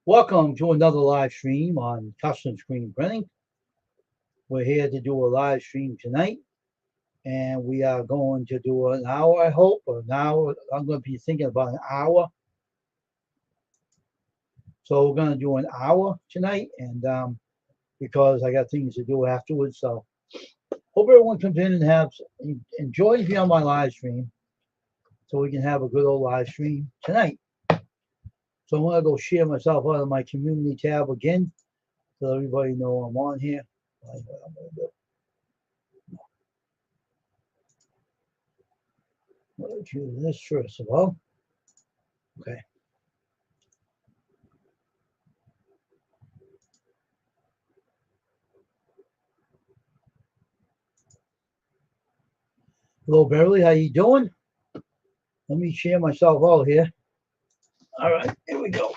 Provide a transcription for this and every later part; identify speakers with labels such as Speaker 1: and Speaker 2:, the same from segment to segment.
Speaker 1: Welcome to another live stream on Custom Screen Printing. We're here to do a live stream tonight, and we are going to do an hour, I hope, or an hour. I'm going to be thinking about an hour. So we're going to do an hour tonight, and because I got things to do afterwards. So hope everyone comes in and enjoys me on my live stream, so we can have a good old live stream tonight. So I'm going to go share myself out of my community tab again, so everybody know I'm on here. Let's do this first of all. Okay. Hello, Beverly. How you doing? Let me share myself out here. All right, here we go.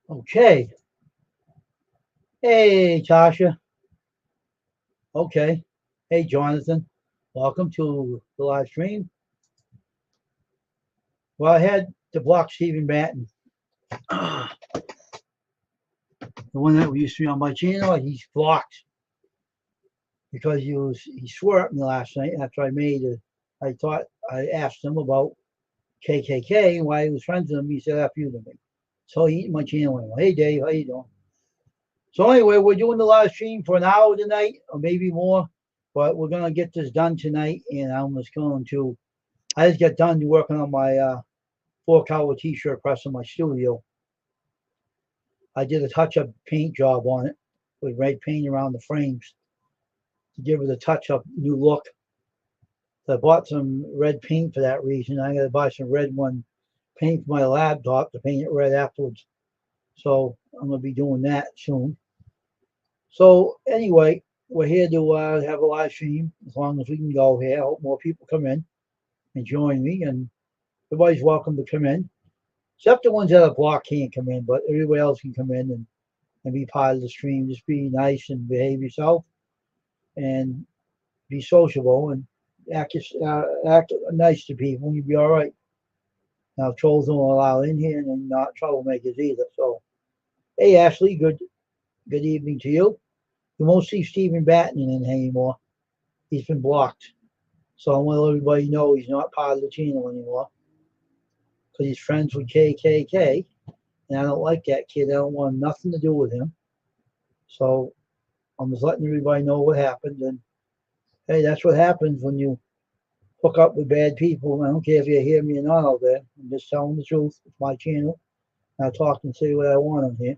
Speaker 1: Okay. Hey, Tasha. Okay. Hey, Jonathan. Welcome to the live stream. Well, I had to block Stephen Batten. The one that we used to be on my channel, he's blocked because he swore at me last night after I asked him about KKK and why he was friends with him. He said F you to me. So he eating my channel anyway. Hey, Dave, how you doing? So anyway, we're doing the live stream for an hour tonight, or maybe more, but we're going to get this done tonight, and I just got done working on my 4-color t-shirt press in my studio. I did a touch-up paint job on it with red paint around the frames to give it a touch-up new look. So I bought some red paint for that reason. I got to buy some red paint for my laptop to paint it red afterwards. So I'm going to be doing that soon. So anyway, we're here to have a live stream as long as we can go here. I hope more people come in. and join me, and everybody's welcome to come in. Except the ones that are blocked can't come in, but everybody else can come in and be part of the stream. Just be nice and behave yourself and be sociable and act nice to people, and you'll be all right. Now, trolls don't allow in here, and not troublemakers either. So, hey, Ashley, good evening to you. You won't see Stephen Batten in anymore. He's been blocked. So I want to let everybody know he's not part of the channel anymore because he's friends with KKK, and I don't like that kid. I don't want nothing to do with him. So I'm just letting everybody know what happened. And hey, that's what happens when you hook up with bad people. I don't care if you hear me or not out there. I'm just telling the truth. It's my channel. I talk and say what I want on here.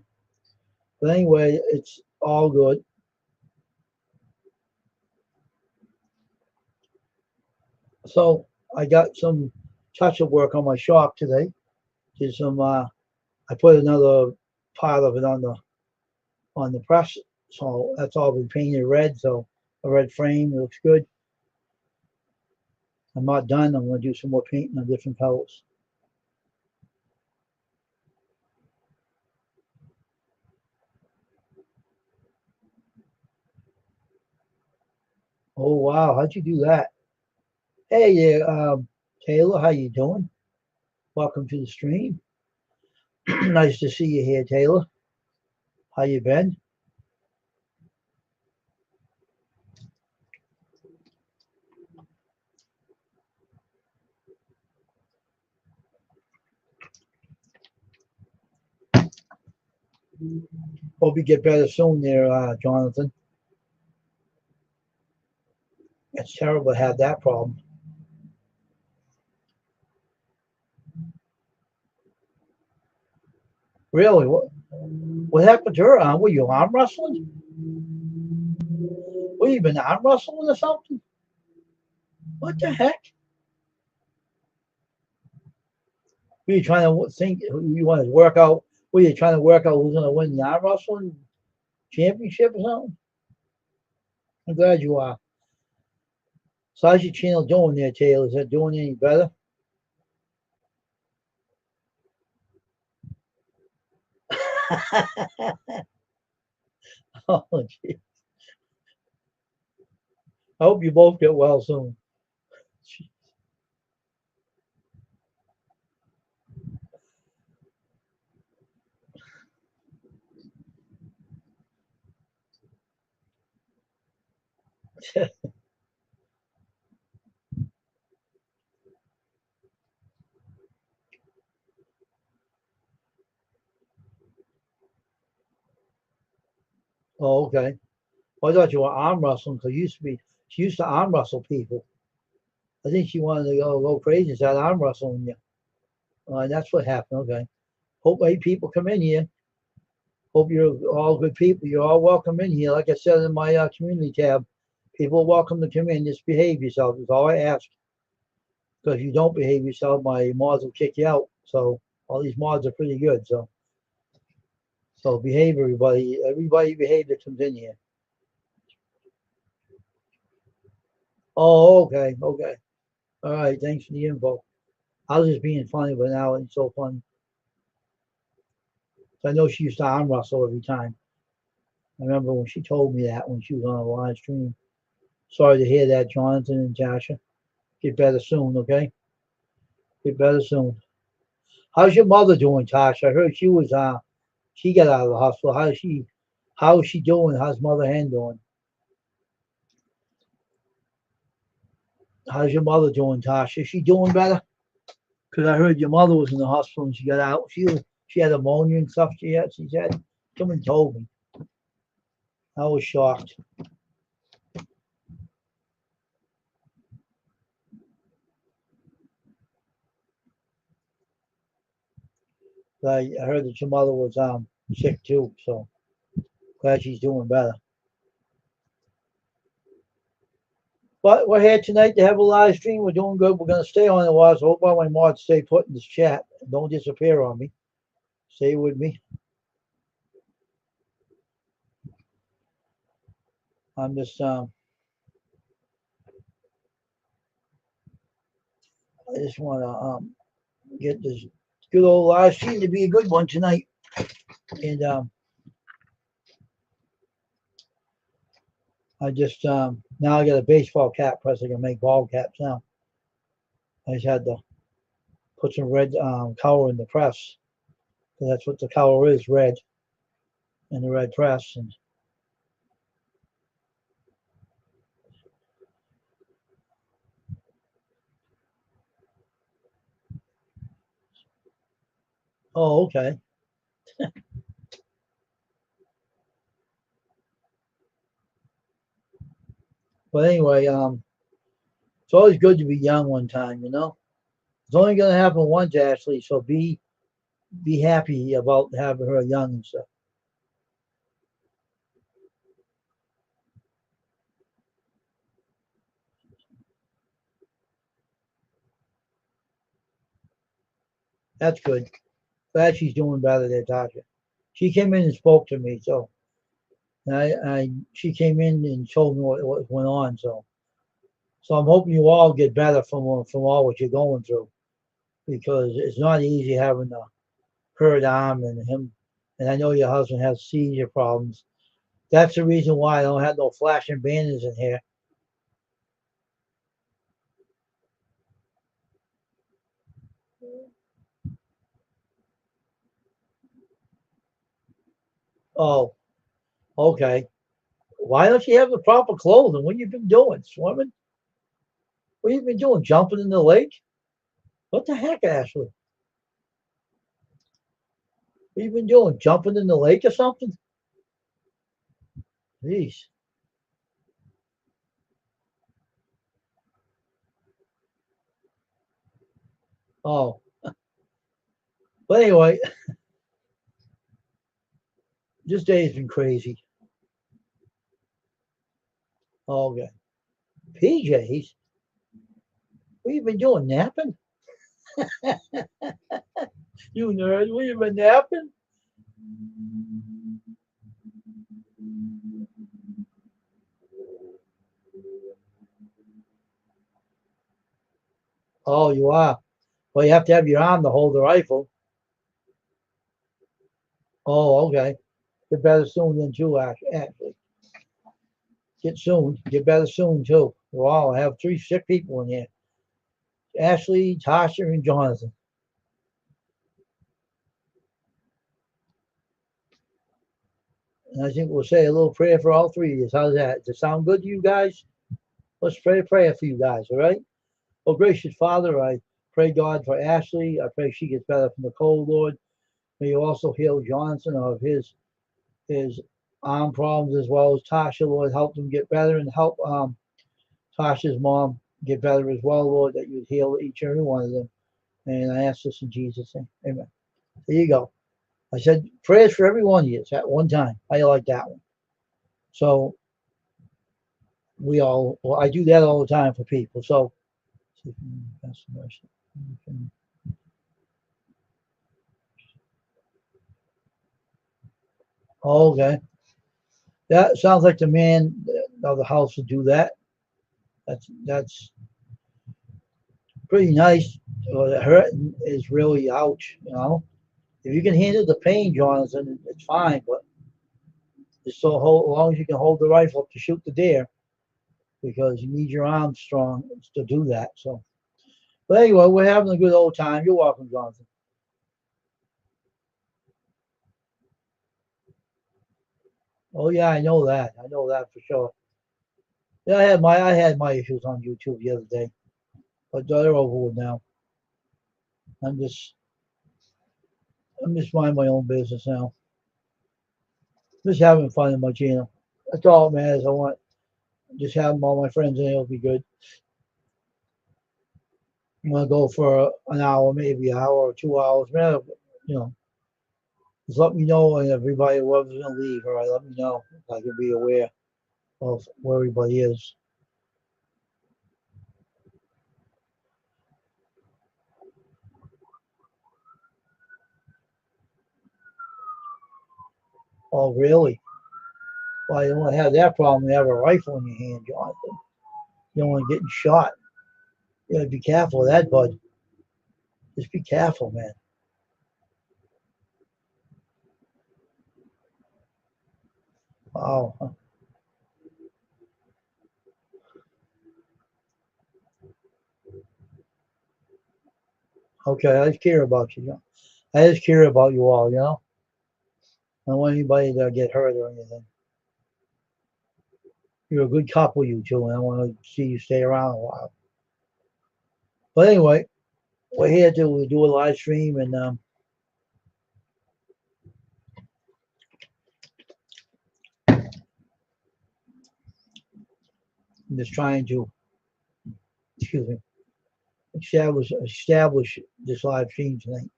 Speaker 1: But anyway, it's all good. So I got some touch-up work on my shop today. Did some. I put another part of it on the press. So that's all been painted red. So a red frame. It looks good. I'm not done. I'm going to do some more painting on different colors. Oh wow, how'd you do that? Hey there, Taylor, how you doing? Welcome to the stream. Nice to see you here, Taylor. How you been? Hope you get better soon there, Jonathan. It's terrible to have that problem. Really? What happened to her? Were you arm wrestling? What, you been arm wrestling or something? What the heck? Were you trying to think you want to work out? Were you trying to work out who's going to win the arm wrestling championship or something? I'm glad you are. So how's your channel doing there, Taylor? Is it doing any better? Oh, geez. I hope you both get well soon. Oh, okay. Well, I thought you were arm wrestling because she used to arm wrestle people. I think she wanted to go crazy and start arm wrestling you. And that's what happened. Okay. Hope 8 people come in here. Hope you're all good people. You're all welcome in here. Like I said in my community tab, people are welcome to come in. Just behave yourself. That's all I ask. Because if you don't behave yourself, my mods will kick you out. So all these mods are pretty good. So behave, everybody. Everybody behave that comes in here. Oh, okay, okay. All right. Thanks for the info. I was just being funny, but now it's so funny. So I know she used to arm wrestle every time. I remember when she told me that when she was on a live stream. Sorry to hear that, Jonathan and Tasha. Get better soon, okay? Get better soon. How's your mother doing, Tasha? I heard she got out of the hospital. How is she doing? How's Mother Hen doing? How's your mother doing, Tasha? Is she doing better? Because I heard your mother was in the hospital and she got out. She had pneumonia and stuff. She said. Someone told me. I was shocked. I heard that your mother was sick too. So glad she's doing better. But we're here tonight to have a live stream. We're doing good. We're going to stay on it, was. So hope all my mods stay put in this chat. Don't disappear on me. Stay with me. I'm just I just want to get this good old live stream to be a good one tonight. And I just now I got a baseball cap press. I can make ball caps now. I just had to put some red color in the press. So that's what the color is, red, in the red press. And oh, okay. But anyway, it's always good to be young one time, you know. It's only going to happen once, Ashley. So be happy about having her young and stuff. That's good. Glad she's doing better there, Tasha. She came in and spoke to me, so she came in and told me what went on. So I'm hoping you all get better from all what you're going through, because it's not easy having a hurt arm and him. And I know your husband has seizure problems. That's the reason why I don't have no flashing banners in here. Oh, okay. Why don't you have the proper clothing? What you been doing? Swimming? What you been doing? Jumping in the lake? What the heck, Ashley? What you been doing? Jumping in the lake or something? Jeez. Oh, but anyway, this day has been crazy. Okay. PJs? What you been doing? Napping? You nerd, what you been napping? Oh, you are. Well, you have to have your arm to hold the rifle. Oh, okay. Get better soon than too, actually. Get soon. Get better soon too. Wow, I have 3 sick people in here. Ashley, Tasha, and Jonathan. And I think we'll say a little prayer for all 3 of you. How's that? Does it sound good to you guys? Let's pray a prayer for you guys, all right? Oh, gracious Father, I pray, God, for Ashley. I pray she gets better from the cold, Lord. May you also heal Johnson of his arm problems, as well as Tasha, Lord. Help them get better, and help Tasha's mom get better as well, Lord, that you'd heal each and every one of them. And I ask this in Jesus' name. Amen. There you go. I said prayers for every one of you at one time. How you like that one? So well, I do that all the time for people. So, okay. That sounds like the man of the house would do that. That's pretty nice. Well, the hurting is really ouch, you know. If you can handle the pain, Jonathan, it's fine. But just so long as you can hold the rifle up to shoot the deer, because you need your arms strong to do that. So, but anyway, we're having a good old time. You're welcome, Jonathan. Oh yeah, I know that. I know that for sure. Yeah, I had my issues on YouTube the other day, but they're over with now. I'm just I'm just minding my own business now. Just having fun in my channel. That's all it matters. I want just having all my friends in it will be good. I'm gonna go for an hour, maybe an hour or 2 hours. Man, you know, just let me know, and everybody whoever's gonna leave. All right, let me know if I can be aware of where everybody is. Oh, really? Well, you don't want to have that problem. You have a rifle in your hand, Jonathan. You don't want to get shot. You gotta be careful of that, bud. Just be careful, man. Wow. Okay, I just care about you. I just care about you all, I don't want anybody to get hurt or anything. You're a good couple, you two, and I want to see you stay around a while. But anyway, we're here to do a live stream, and I'm just trying to, excuse me, establish this live stream tonight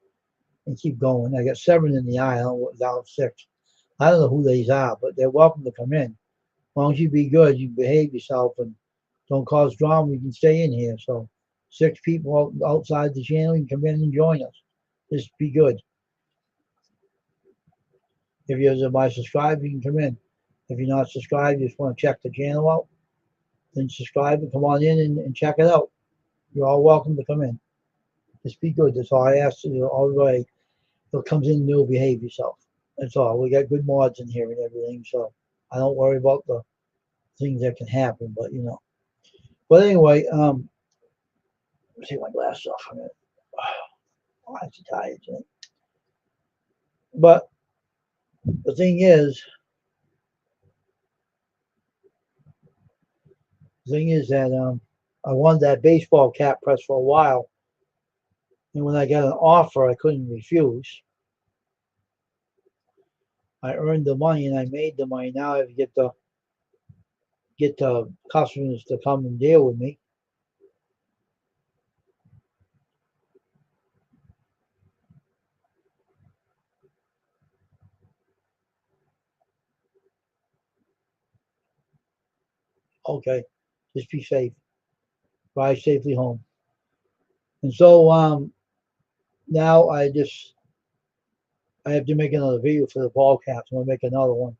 Speaker 1: and keep going. I got 7 in the aisle, down 6. I don't know who these are, but they're welcome to come in. As long as you be good, you behave yourself, and don't cause drama, you can stay in here. So 6 people outside the channel, you can come in and join us. Just be good. If you're my subscriber, you can come in. If you're not subscribed, you just want to check the channel out, then subscribe and come on in and check it out. You're all welcome to come in. Just be good. That's all I ask you. All the way, if it comes in new, behave yourself. That's all. We got good mods in here and everything, so I don't worry about the things that can happen. But But anyway, let's take my glasses off a minute. Oh, I'm tired tonight. But the thing is that I wanted that baseball cap press for a while, and when I got an offer, I couldn't refuse. I earned the money and I made the money. Now I have to get the customers to come and deal with me. Okay, just be safe. Drive safely home. And so now I have to make another video for the ball caps. I'm gonna make another one.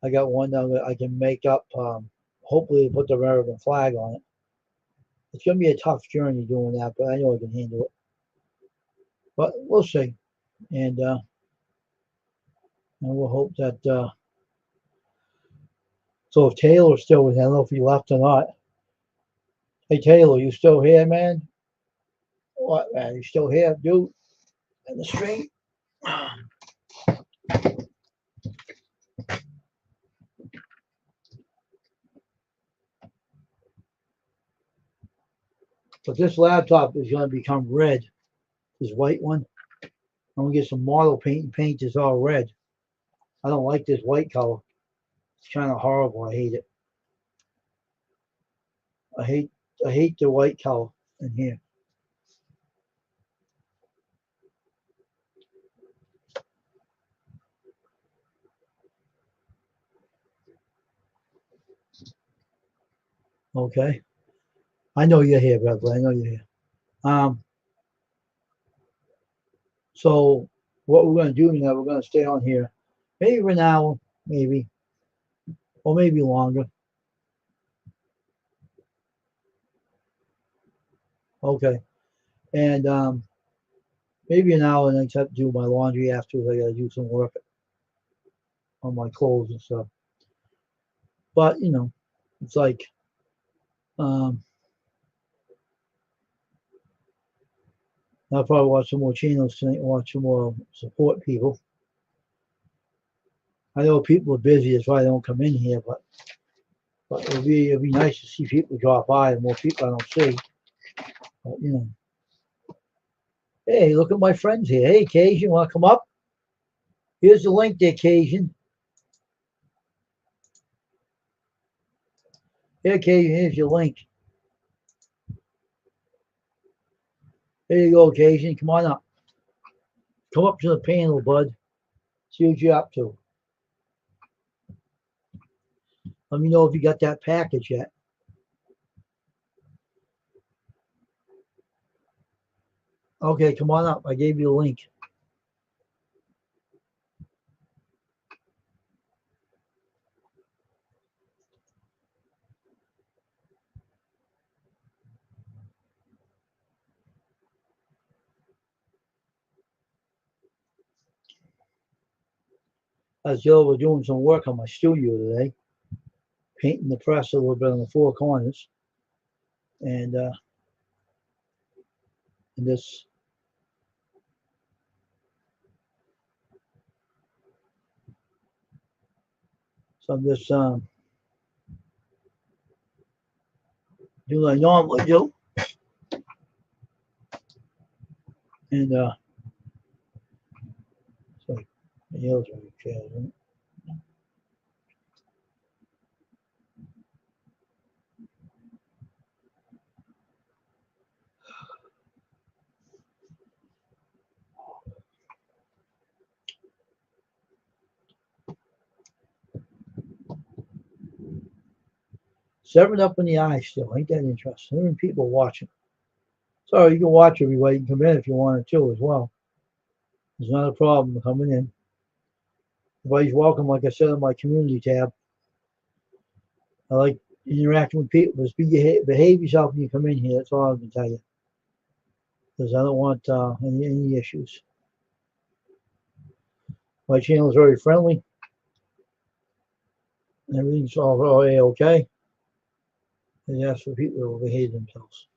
Speaker 1: I got one that I can make up. Hopefully, put the American flag on it. It's gonna be a tough journey doing that, but I know I can handle it. But we'll see, and we'll hope that. So if Taylor's still with, I don't know if he left or not. Hey Taylor, you still here, man? What, man? You still here, dude? In the street? But this laptop is going to become red. This white one. I'm going to get some model paint and paint this all red. I don't like this white color. It's kind of horrible. I hate it. I hate the white color in here. Okay. I know you're here, brother. I know you're here. So what we're going to do now, we're going to stay on here maybe for an hour, maybe, or maybe longer. Okay. And maybe an hour, and I have to do my laundry afterwards. I got to do some work on my clothes and stuff. But it's like um, I'll probably watch some more channels tonight. Watch some more support people. I know people are busy, that's why they don't come in here. But it'll be nice to see people drop by, and more people I don't see. But hey, look at my friends here. Hey, Cajun, want to come up? Here's the link there, Cajun. Here, Cajun, here's your link. There you go, Cajun. Come on up. Come up to the panel, bud. See what you're up to. Let me know if you got that package yet. Okay, come on up. I gave you a link. I was over doing some work on my studio today, painting the press a little bit on the four corners, and this. So I'm just doing what I normally do, and so my nails are okay. Right? Severed up in the eye still. Ain't that interesting? There are people watching. So you can watch everybody. You can come in if you wanted to as well. There's not a problem coming in. Everybody's welcome, like I said, on my community tab. I like interacting with people. Just behave yourself when you come in here. That's all I can tell you. Because I don't want any issues. My channel is very friendly. Everything's all okay. And ask for people to behave themselves.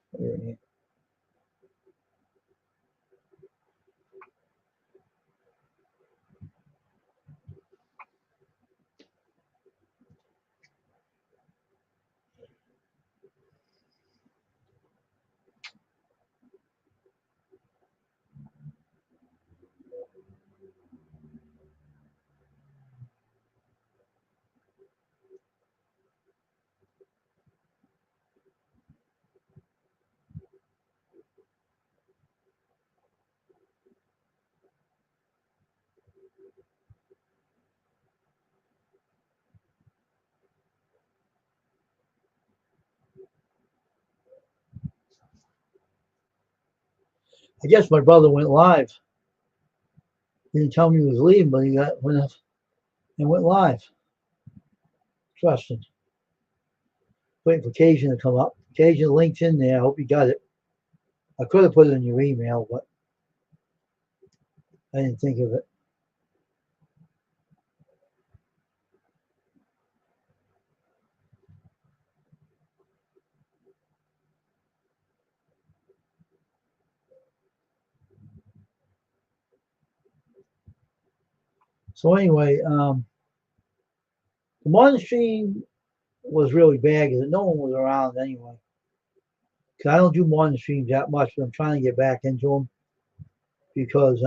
Speaker 1: I guess my brother went live. He didn't tell me he was leaving, but he went up and went live. Trusting. Waiting for Cajun to come up. Cajun link's in there. I hope you got it. I could have put it in your email, but I didn't think of it. So anyway, the morning stream was really bad because no one was around anyway. Because I don't do morning streams that much, but I'm trying to get back into them because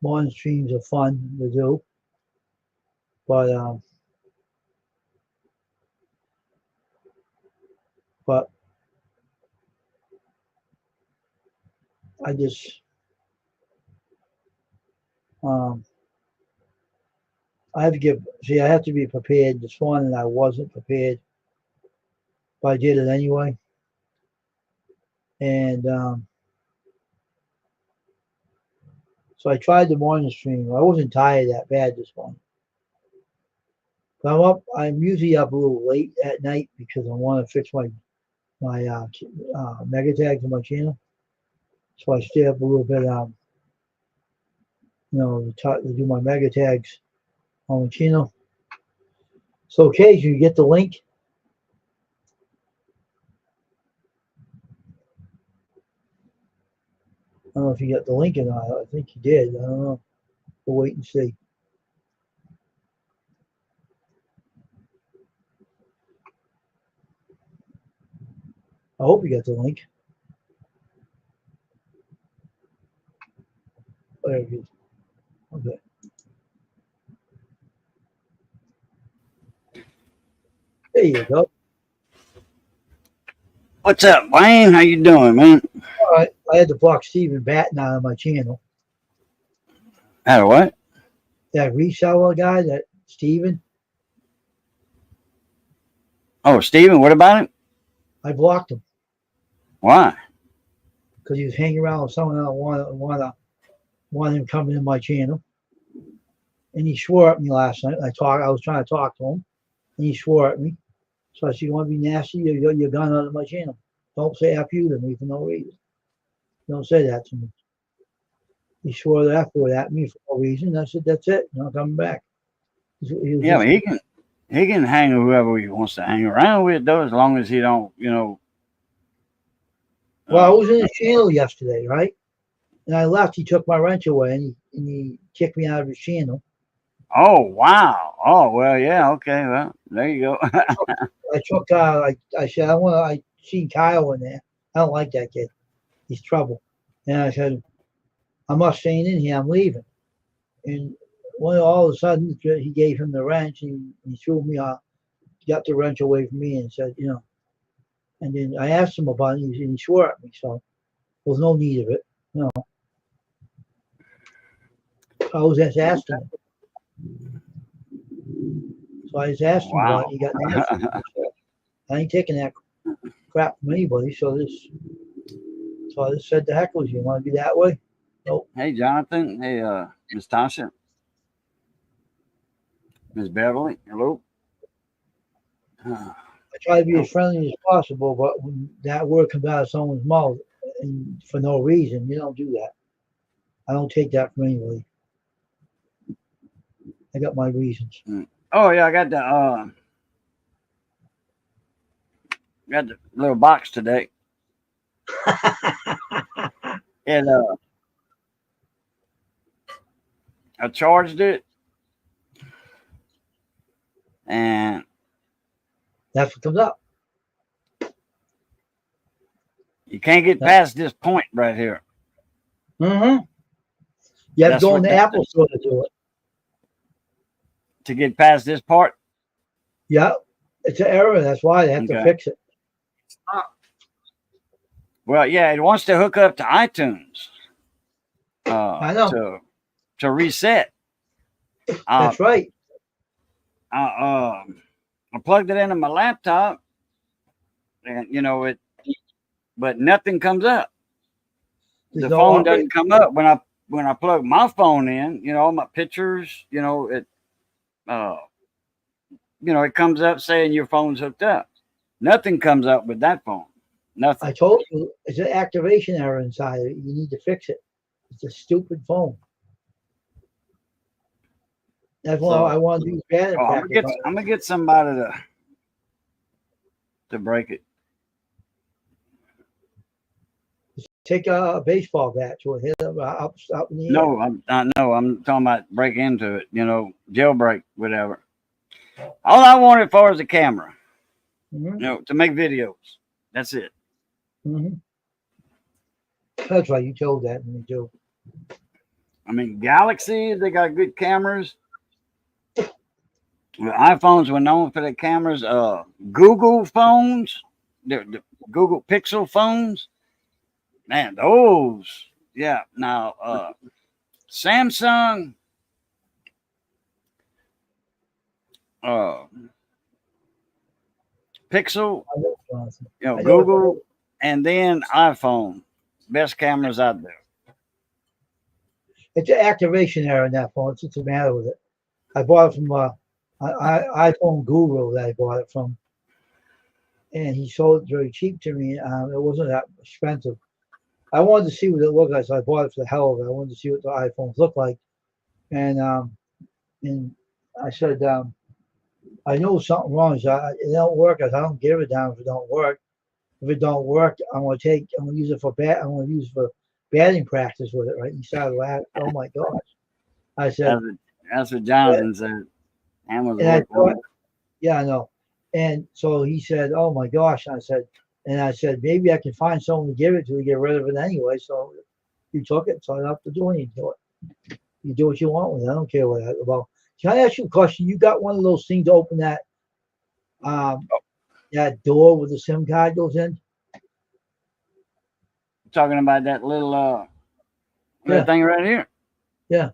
Speaker 1: morning streams are fun to do. But I just I have to I have to be prepared. This morning I wasn't prepared, but I did it anyway. And so I tried the morning stream. I wasn't tired that bad this morning. But I'm usually up a little late at night because I want to fix my mega tags on my channel. So I stay up a little bit, to do my mega tags on the channel. So, Cage, you get the link? I don't know if you got the link or not. I think you did. I don't know. We'll wait and see. I hope you got the link. There it is. Okay. There you go.
Speaker 2: What's up, Wayne? How you doing, man?
Speaker 1: All right. I had to block Stephen Batten out of my channel.
Speaker 2: Out of what?
Speaker 1: That reseller guy, that Stephen.
Speaker 2: Oh, Steven, what about him?
Speaker 1: I blocked him.
Speaker 2: Why?
Speaker 1: Because he was hanging around with someone else wanted him coming in my channel. And he swore at me last night. I was trying to talk to him, and he swore at me. So I said, "You want to be nasty? You're gone out of my channel. Don't say F you to me for no reason. Don't say that to me." He swore that at me for no reason. I said, "That's it. You're not coming back." He was
Speaker 2: Yeah,
Speaker 1: just,
Speaker 2: but he can hang with whoever he wants to hang around with, though, as long as he don't,
Speaker 1: well, I was in his channel yesterday, right? And I left. He took my wrench away, and he kicked me out of his channel.
Speaker 2: Oh wow! Oh well, yeah. Okay, well, there you go.
Speaker 1: I took. I said, I want. I seen Kyle in there. I don't like that kid. He's trouble. And I said, I'm not staying in here. I'm leaving. And all of a sudden, he gave him the wrench, and he threw me off. Got the wrench away from me, and said, And then I asked him about it, and he swore at me. So there was no need of it. I was just asking him. So I just asked him about
Speaker 2: Wow.
Speaker 1: it. He got an answer. I ain't taking that crap from anybody. So I just said, the heck with you. Want to be that way? Nope.
Speaker 2: Hey, Jonathan. Hey, Miss Tasha. Miss Beverly. Hello.
Speaker 1: I try to be as friendly as possible, but when that word comes out of someone's mouth and for no reason, you don't do that. I don't take that from anybody. I got my reasons.
Speaker 2: Oh yeah, I got the little box today. And I charged it, and
Speaker 1: That's what comes up.
Speaker 2: you can't get past this point right here.
Speaker 1: Mm-hmm. You have to go in the Apple store to do it.
Speaker 2: To get past this part?
Speaker 1: Yeah, it's an error. That's why they have to fix it.
Speaker 2: Well, yeah, it wants to hook up to iTunes.
Speaker 1: I know.
Speaker 2: To reset.
Speaker 1: That's right.
Speaker 2: I plugged it into my laptop, and but nothing comes up. The phone doesn't come up when I plug my phone in. All my pictures. It comes up saying your phone's hooked up. Nothing comes up with that phone. Nothing.
Speaker 1: I told you it's an activation error inside it. You need to fix it. It's a stupid phone. That's why I want to do bad.
Speaker 2: I'm gonna get somebody to break it.
Speaker 1: Take a baseball bat to hit it up in the air.
Speaker 2: No, I'm talking about break into it. Jailbreak, whatever. All I want it for is a camera.
Speaker 1: Mm-hmm.
Speaker 2: To make videos. That's it.
Speaker 1: Mm-hmm. That's right. You told that, and you do.
Speaker 2: I mean, Galaxy, they got good cameras. Well, iPhones were known for their cameras. Google phones, the Google Pixel phones, man, those, yeah. Now, Samsung, Pixel, Google, and then iPhone, best cameras out there.
Speaker 1: It's an activation error in that phone. It's what's the matter with it. I bought it from iPhone Guru that I bought it from, and he sold it very cheap to me. It wasn't that expensive. I wanted to see what it looked like, so I bought it for the hell of it. I wanted to see what the iPhones look like, and I said, I know something wrong. So it don't work. I don't give a damn if it don't work. If it don't work, I'm gonna use it for batting practice with it. Right? He started laughing. Oh my gosh! I said,
Speaker 2: that's what Jonathan said.
Speaker 1: Yeah, I know. And so he said, "Oh my gosh!" I said, maybe I can find someone to give it to get rid of it anyway. So you took it, so I don't have to do anything to it. You do what you want with it. I don't care what that's about. Can I ask you a question? You got one of those things to open that that door where the SIM card goes in?
Speaker 2: Talking about that little thing right here.
Speaker 1: Yeah.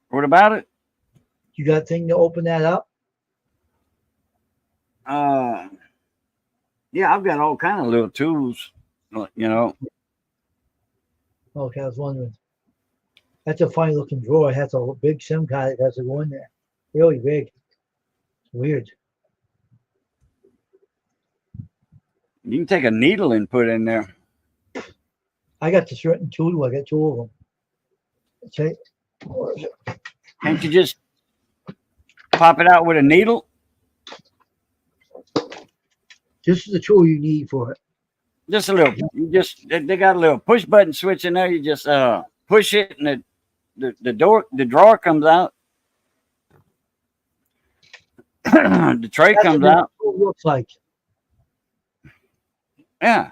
Speaker 2: What about it?
Speaker 1: You got a thing to open that up?
Speaker 2: Yeah, I've got all kind of little tools,
Speaker 1: Okay, I was wondering. That's a funny looking drawer. It has a big SIM card that has to go in there. Really big. It's weird.
Speaker 2: You can take a needle and put it in there.
Speaker 1: I got the certain tool. I got two of them. Okay. Where is it?
Speaker 2: Can't you just pop it out with a needle?
Speaker 1: This is the tool you need for it.
Speaker 2: Just a little. You just they got a little push button switch in there. You just push it, and the drawer comes out. The tray
Speaker 1: That's
Speaker 2: comes
Speaker 1: what the
Speaker 2: out.
Speaker 1: tool looks like.
Speaker 2: Yeah.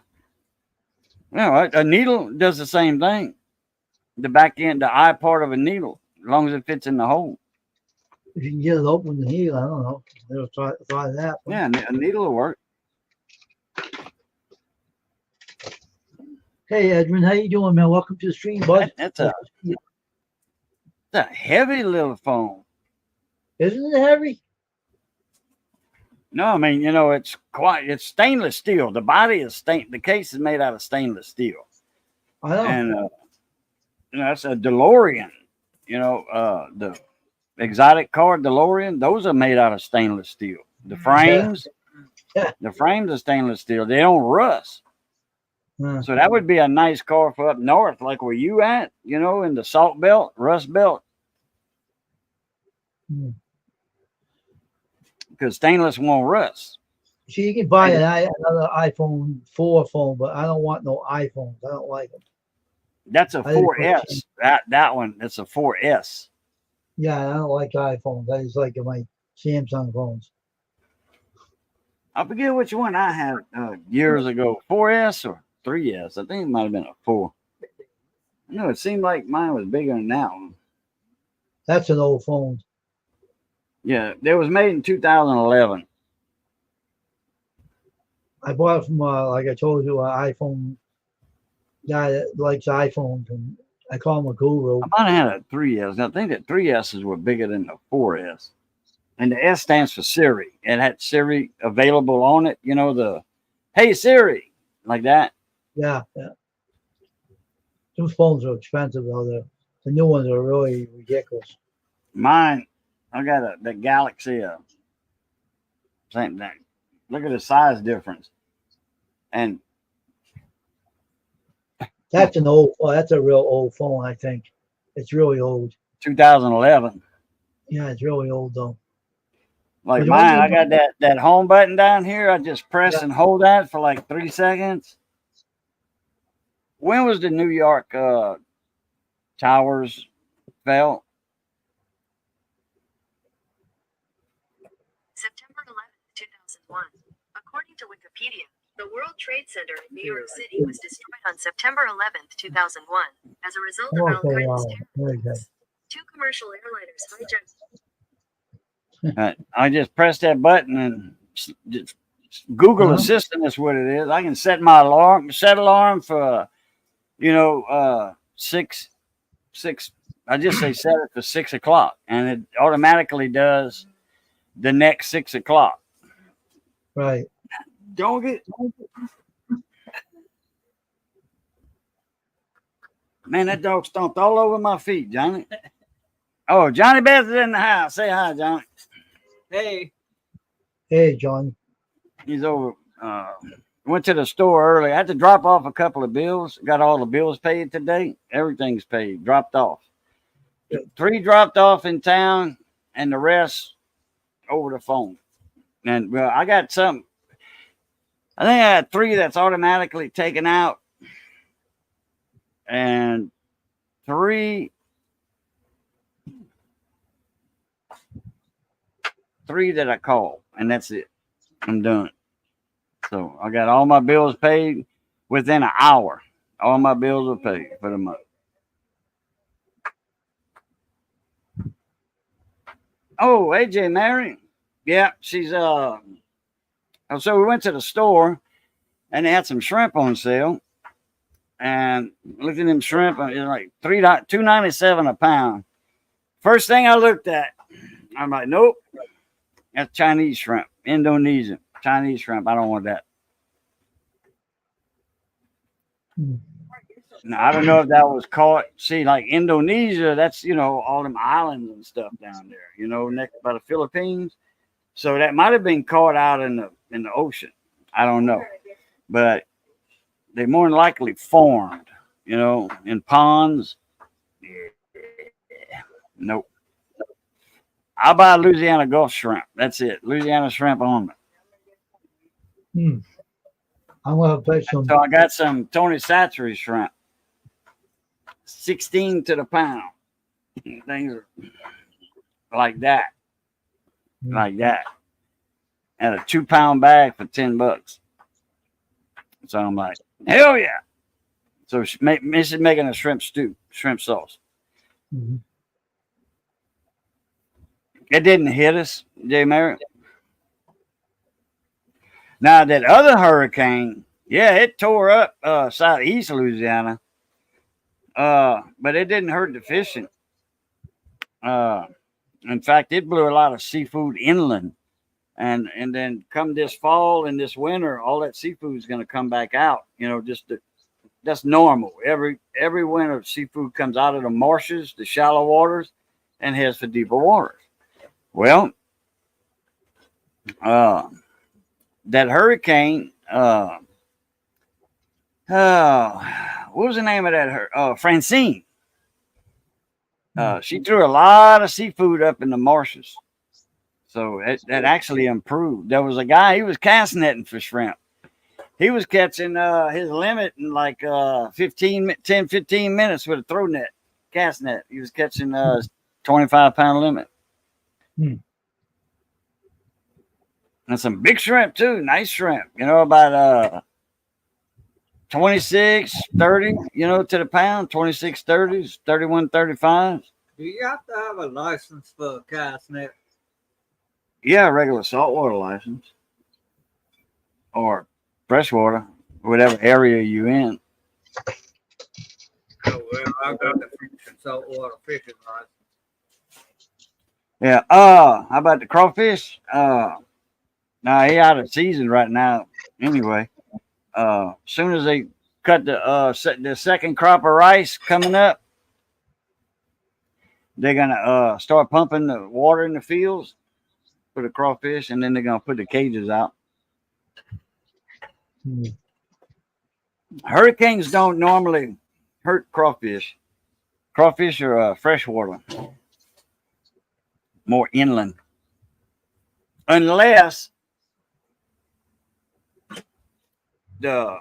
Speaker 2: Yeah, a needle does the same thing. The back end, the eye part of a needle, as long as it fits in the hole.
Speaker 1: If you can get it open here, I don't know. Never try that one.
Speaker 2: Yeah, a needle will work.
Speaker 1: Hey, Edwin, how you doing, man? Welcome to the stream, bud.
Speaker 2: That's a heavy little phone.
Speaker 1: Isn't it heavy?
Speaker 2: No, I mean, it's stainless steel. The body is the case is made out of stainless steel.
Speaker 1: I know.
Speaker 2: And that's a DeLorean. The exotic car DeLorean, those are made out of stainless steel. The frames,
Speaker 1: Yeah.
Speaker 2: the frames are stainless steel. They don't rust.
Speaker 1: Yeah.
Speaker 2: So that would be a nice car for up north, like where you at, in the salt belt, rust belt.
Speaker 1: Hmm.
Speaker 2: Because stainless won't rust.
Speaker 1: See, you can buy another iPhone 4 phone, but I don't want no iPhones. I don't like them.
Speaker 2: That's a
Speaker 1: I didn't
Speaker 2: 4S. That one, it's a 4S.
Speaker 1: Yeah, I don't like iPhones. I just like my Samsung phones.
Speaker 2: I forget which one I had years ago, 4S or 3S. I think it might have been a 4. No, it seemed like mine was bigger than that one.
Speaker 1: That's an old phone.
Speaker 2: Yeah, it was made in 2011.
Speaker 1: I bought it from, like I told you, an iPhone guy that likes iPhones, and I call him a guru.
Speaker 2: I might have had a 3S. I think that 3S's were bigger than the 4S. And the S stands for Siri. It had Siri available on it. The hey Siri, like that.
Speaker 1: Yeah, yeah. Those phones are expensive, though. The new ones are really ridiculous.
Speaker 2: Mine, I got the Galaxy. Same thing. Look at the size difference. And
Speaker 1: that's an old phone. That's a real old phone, I think. It's really old.
Speaker 2: 2011.
Speaker 1: Yeah, it's really old, though.
Speaker 2: Like mine, I got that home button down here. I just press and hold that for like 3 seconds. When was the New York towers fell?
Speaker 3: September 11th, 2001. According to Wikipedia, the World Trade Center in New York City was destroyed on September 11th, 2001, as a result of Al Qaeda's terror attacks. 2 commercial airliners hijacked.
Speaker 2: I just press that button and just Google Assistant is what it is. I can set my alarm, for, 6. I just say set it for 6 o'clock, and it automatically does the next 6 o'clock.
Speaker 1: Right.
Speaker 2: Don't get. Man, that dog stomped all over my feet, Johnny. Oh, Johnny Beth is in the house. Say hi, Johnny.
Speaker 4: Hey.
Speaker 1: Hey, John.
Speaker 2: He's over. Went to the store early. I had to drop off a couple of bills. Got all the bills paid today. Everything's paid. Dropped off. 3 dropped off in town, and the rest over the phone. And I got some. I think I had 3 that's automatically taken out, and 3 that I called, and that's it. I'm done. So I got all my bills paid within an hour. All my bills are paid for the month. Oh, AJ Mary. Yeah, she's so we went to the store and they had some shrimp on sale. And looked at them shrimp, it was like $2.97 a pound. First thing I looked at, I'm like, nope. That's Chinese shrimp, Indonesian, Chinese shrimp. I don't want that. Now, I don't know if that was caught. See, like Indonesia, that's, all them islands and stuff down there, next by the Philippines. So that might have been caught out in the ocean. I don't know. But they more than likely formed, in ponds. Nope. I buy Louisiana Gulf shrimp. That's it. Louisiana shrimp only.
Speaker 1: I'm gonna put some.
Speaker 2: So I got some Tony Satchery shrimp. 16 to the pound. Things are like that. Like that. And a 2-pound bag for $10. So I'm like, hell yeah. So Missus making a shrimp stew, shrimp sauce.
Speaker 1: Mhm.
Speaker 2: It didn't hit us, J. Merritt. Now that other hurricane, yeah, it tore up southeast Louisiana. But it didn't hurt the fishing. In fact, it blew a lot of seafood inland. And then come this fall and this winter, all that seafood is going to come back out. You know, that's normal. Every winter, seafood comes out of the marshes, the shallow waters, and heads for deeper waters. Well, that hurricane, what was the name of that? Francine. She threw a lot of seafood up in the marshes. So that actually improved. There was a guy, he was cast netting for shrimp. He was catching his limit in like 10, 15 minutes with a throw net, cast net. He was catching 25-pound limit. And some big shrimp too, nice shrimp. You know, about 26, 30, you know, to the pound, 26, 30s, 31, 35s.
Speaker 4: Do you have to have a license for a cast net?
Speaker 2: Yeah, regular saltwater license. Or freshwater, whatever area you in.
Speaker 4: Oh, well, I got the saltwater fishing license.
Speaker 2: Yeah. How about the crawfish? Nah, he out of season right now. Anyway, as soon as they cut the second crop of rice coming up, they're gonna start pumping the water in the fields for the crawfish, and then they're gonna put the cages out. Hurricanes don't normally hurt crawfish. Crawfish are freshwater, more inland, unless a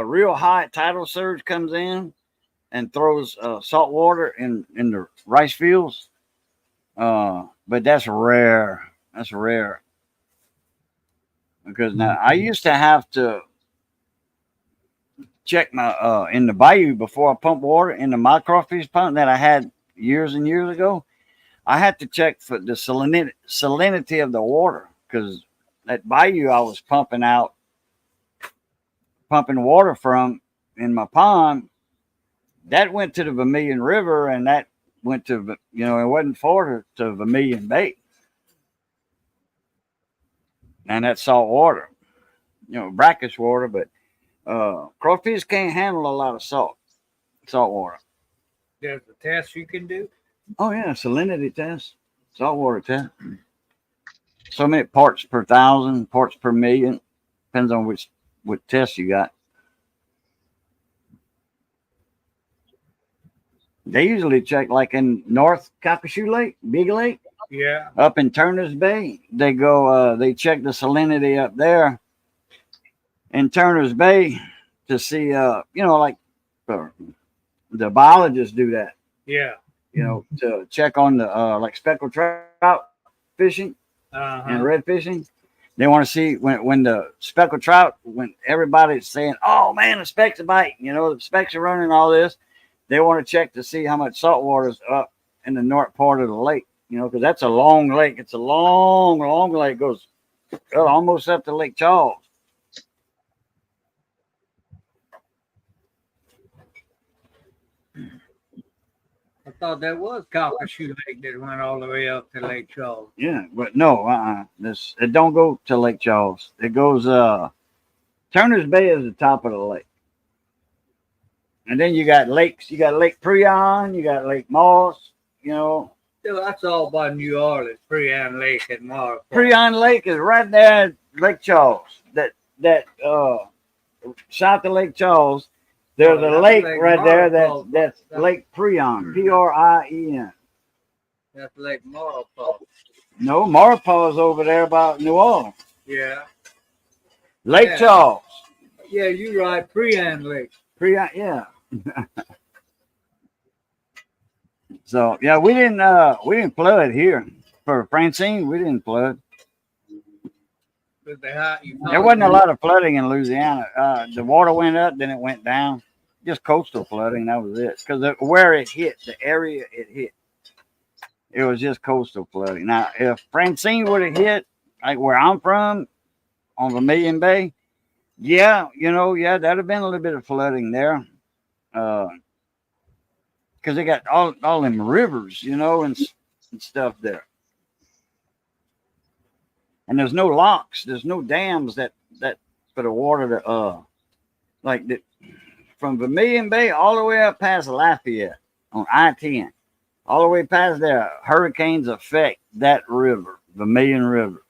Speaker 2: real high tidal surge comes in and throws salt water in the rice fields. But that's rare. That's rare. Because now I used to have to check my in the bayou before I pump water into my crawfish pump that I had years and years ago. I had to check for the salinity of the water, because that bayou I was pumping water from in my pond, that went to the Vermilion River, and that went to, you know, it wasn't far to Vermilion Bay. And that's salt water, you know, brackish water, but crawfish can't handle a lot of salt water.
Speaker 4: There's a test you can do?
Speaker 2: Oh, yeah, salinity test, saltwater test. So many parts per thousand, parts per million, depends on what test you got. They usually check like in North Calcasieu Lake, Big Lake.
Speaker 4: Yeah.
Speaker 2: Up in Turner's Bay, they go, they check the salinity up there in Turner's Bay to see, you know, like the biologists do that.
Speaker 4: Yeah.
Speaker 2: You know, to check on the like speckled trout fishing and red fishing. They want to see when the speckled trout, when everybody's saying, "Oh man, the specks are biting," you know, the specks are running, all this. They want to check to see how much salt water is up in the north part of the lake. You know, because that's a long lake. It's a long, long lake. It goes almost up to Lake Charles.
Speaker 4: I thought that was Calcasieu Lake that went all the way up to Lake Charles.
Speaker 2: Yeah, but no, it don't go to Lake Charles. It goes, Turner's Bay is the top of the lake. And then you got lakes. You got Lake Prion. You got Lake Moss, you know.
Speaker 4: So that's all by New Orleans, Prion Lake and Mars.
Speaker 2: Prion Lake is right there at Lake Charles. That south of Lake Charles, there's a lake right there that's Lake Prion, Prien.
Speaker 4: That's Lake Maurepas.
Speaker 2: No, Maurepas over there about New Orleans.
Speaker 4: Yeah.
Speaker 2: Lake
Speaker 4: Yeah.
Speaker 2: Charles.
Speaker 4: Yeah, you're right. Prian Lake.
Speaker 2: Yeah. So yeah, we didn't flood here for Francine. We didn't flood.
Speaker 4: But they had you.
Speaker 2: There wasn't a lot of flooding in Louisiana. The water went up, then it went down. Just coastal flooding. That was it. Because where it hit, the area it hit, it was just coastal flooding. Now, if Francine would have hit like where I'm from on Vermilion Bay, yeah, that'd have been a little bit of flooding there. Because they got all them rivers, and stuff there. And there's no locks, there's no dams that for the water to like that from Vermilion Bay all the way up past Lafayette on I-10, all the way past there. Hurricanes affect that river, Vermilion River,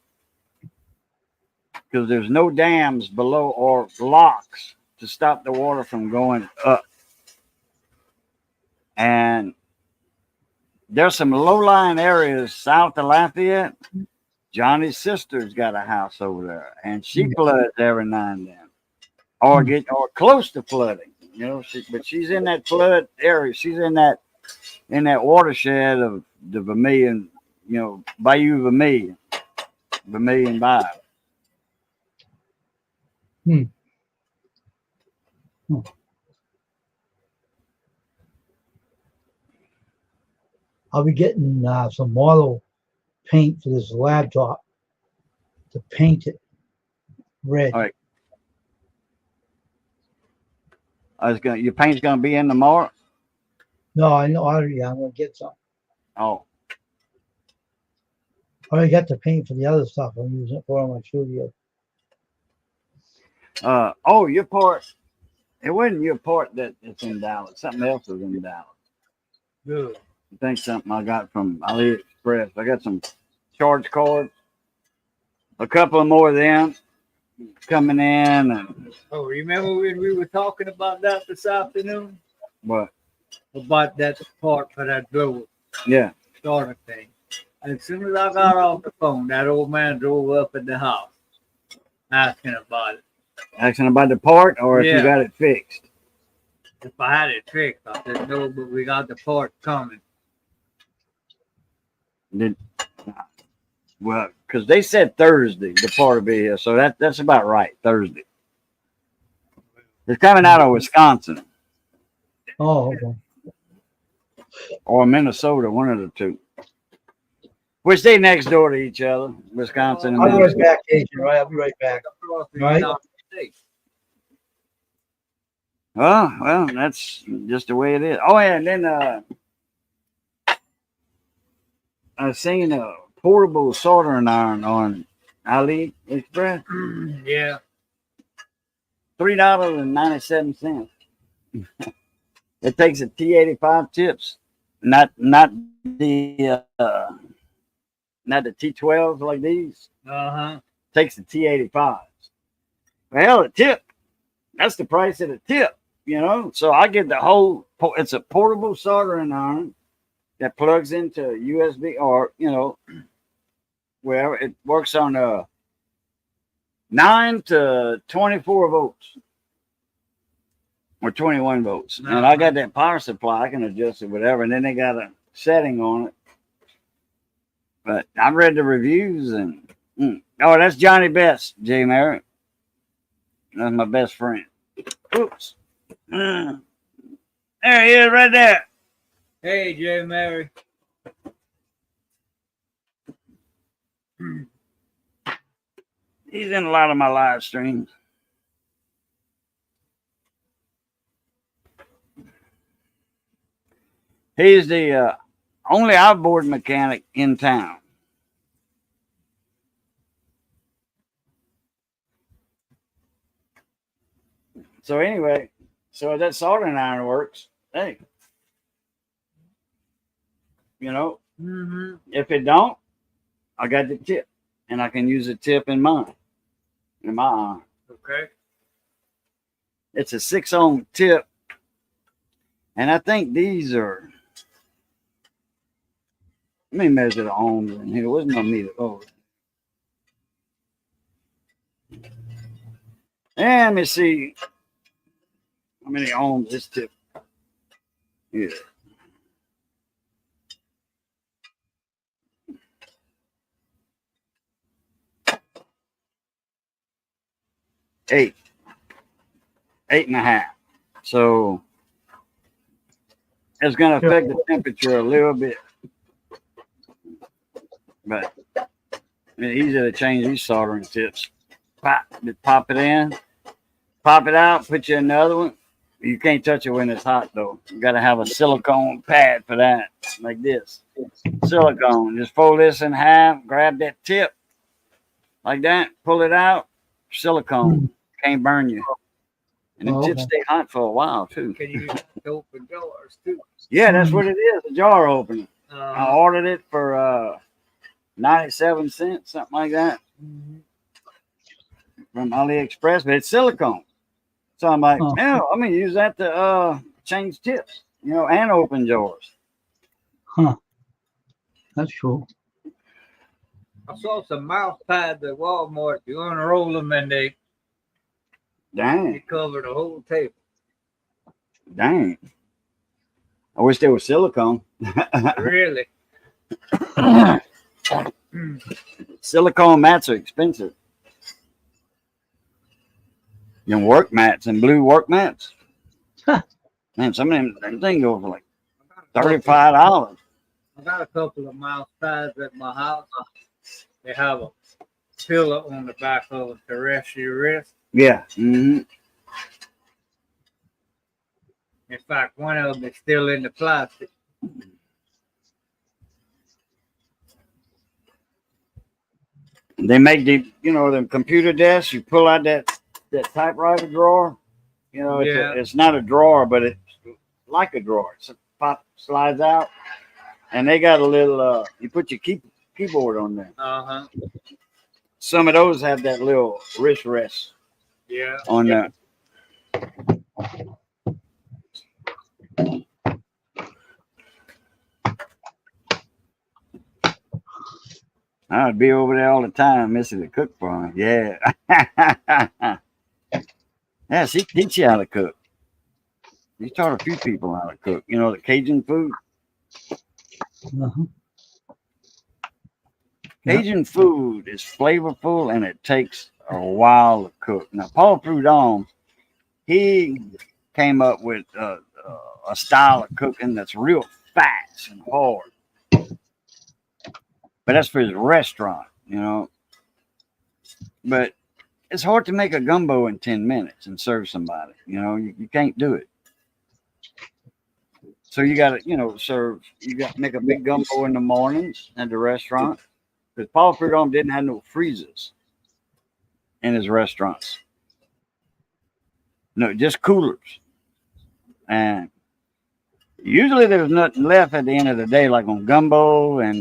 Speaker 2: because there's no dams below or locks to stop the water from going up. And there's some low-lying areas south of Lafayette. Johnny's sister's got a house over there, and she floods every now and then, or close to flooding. But she's in that flood area. She's in that watershed of the Vermilion, Bayou Vermilion Bayou.
Speaker 1: I'll be getting some model paint for this laptop to paint it red.
Speaker 2: All right. Your paint's gonna be in tomorrow.
Speaker 1: No, I know already. I'm gonna get some.
Speaker 2: Oh,
Speaker 1: I already got the paint for the other stuff I'm using it for in my studio.
Speaker 2: your part. It wasn't your part that's in Dallas. Something else was in Dallas.
Speaker 4: Good.
Speaker 2: I think something I got from AliExpress. I got some charge cards, a couple more of them coming in, and
Speaker 4: Oh, remember when we were talking about that this afternoon?
Speaker 2: what?
Speaker 4: About that part for that blower
Speaker 2: Yeah.
Speaker 4: starter thing. As soon as I got off the phone, that old man drove up at the house asking about it.
Speaker 2: Asking about the part, or if you
Speaker 4: Yeah.
Speaker 2: got it fixed.
Speaker 4: If I had it fixed, I said, no, but we got the part coming.
Speaker 2: Well, because they said Thursday the part will be here, so that's about right. Thursday. It's coming out of Wisconsin
Speaker 1: Oh, okay.
Speaker 2: or Minnesota, one of the two. Which they next door to each other, Wisconsin and
Speaker 1: I'll be right
Speaker 2: Minnesota.
Speaker 1: back, Agent. Right, I'll be right back. Right.
Speaker 2: Oh, well, that's just the way it is. Oh, yeah, and then I seen a portable soldering iron on AliExpress.
Speaker 4: Yeah.
Speaker 2: $3.97. It takes a T85 tips, not the T12s like these.
Speaker 4: Uh-huh.
Speaker 2: Takes the T85s. Well, the tip, that's the price of the tip, So I get the whole. It's a portable soldering iron that plugs into USB or wherever it works on 9 to 24 volts. Or 21 volts. And I got that power supply. I can adjust it, whatever. And then they got a setting on it. But I read the reviews and oh, that's Johnny Best, J. Merritt. That's my best friend. Oops. There he is right there.
Speaker 4: Hey, Jay Mary.
Speaker 2: He's in a lot of my live streams. He's the only outboard mechanic in town. So anyway, so that soldering iron works. Hey, if it don't, I got the tip, and I can use the tip in my iron.
Speaker 4: Okay.
Speaker 2: It's a 6-ohm tip, and I think these are Let me measure the ohms in here. Where's my meter? Oh. And let me see how many ohms this tip. Yeah. Eight. 8.5. So it's going to affect the temperature a little bit. But it's easy to change these soldering tips. Pop it in, pop it out, put you another one. You can't touch it when it's hot though. You got to have a silicone pad for that, like this. Silicone. Just fold this in half, grab that tip like that, pull it out. Silicone. Can't burn you. And the tips stay hot for a while too.
Speaker 4: Can you open doors too?
Speaker 2: Yeah, that's what it is. A jar opener. I ordered it for 97 cents, something like that, from AliExpress, but it's silicone. So I'm like, man, I'm gonna use that to change tips, and open jars.
Speaker 1: Huh. That's cool.
Speaker 4: I saw some mouse pads at Walmart. You unroll them and they
Speaker 2: Dang.
Speaker 4: cover the whole table.
Speaker 2: Dang. I wish they were silicone.
Speaker 4: Really?
Speaker 2: Silicone mats are expensive. Work mats and blue work mats. Man, some of them things go for like $35.
Speaker 4: I got a couple of mouse pads at my house. They have a pillow on the back of it to rest your wrist.
Speaker 2: Yeah. Mm-hmm.
Speaker 4: In fact, one of them is still in the plastic.
Speaker 2: They make the computer desk. You pull out that typewriter drawer. It's not a drawer, but it's like a drawer. It's pop slides out, and they got a little. You put your keyboard on there. Some of those have that little wrist rest.
Speaker 4: Yeah.
Speaker 2: On there. I'd be over there all the time, missing the cook for him. Yeah. Yeah, she teach you how to cook. He taught a few people how to cook. The Cajun food. Cajun food is flavorful and it takes a while to cook. Now, Paul Prudhomme, he came up with a style of cooking that's real fast and hard. But that's for his restaurant, But it's hard to make a gumbo in 10 minutes and serve somebody. You can't do it. So you got to, serve. You got to make a big gumbo in the mornings at the restaurant. Because Paul Prudhomme didn't have no freezers in his restaurants. No, just coolers. And usually there's nothing left at the end of the day, like on gumbo and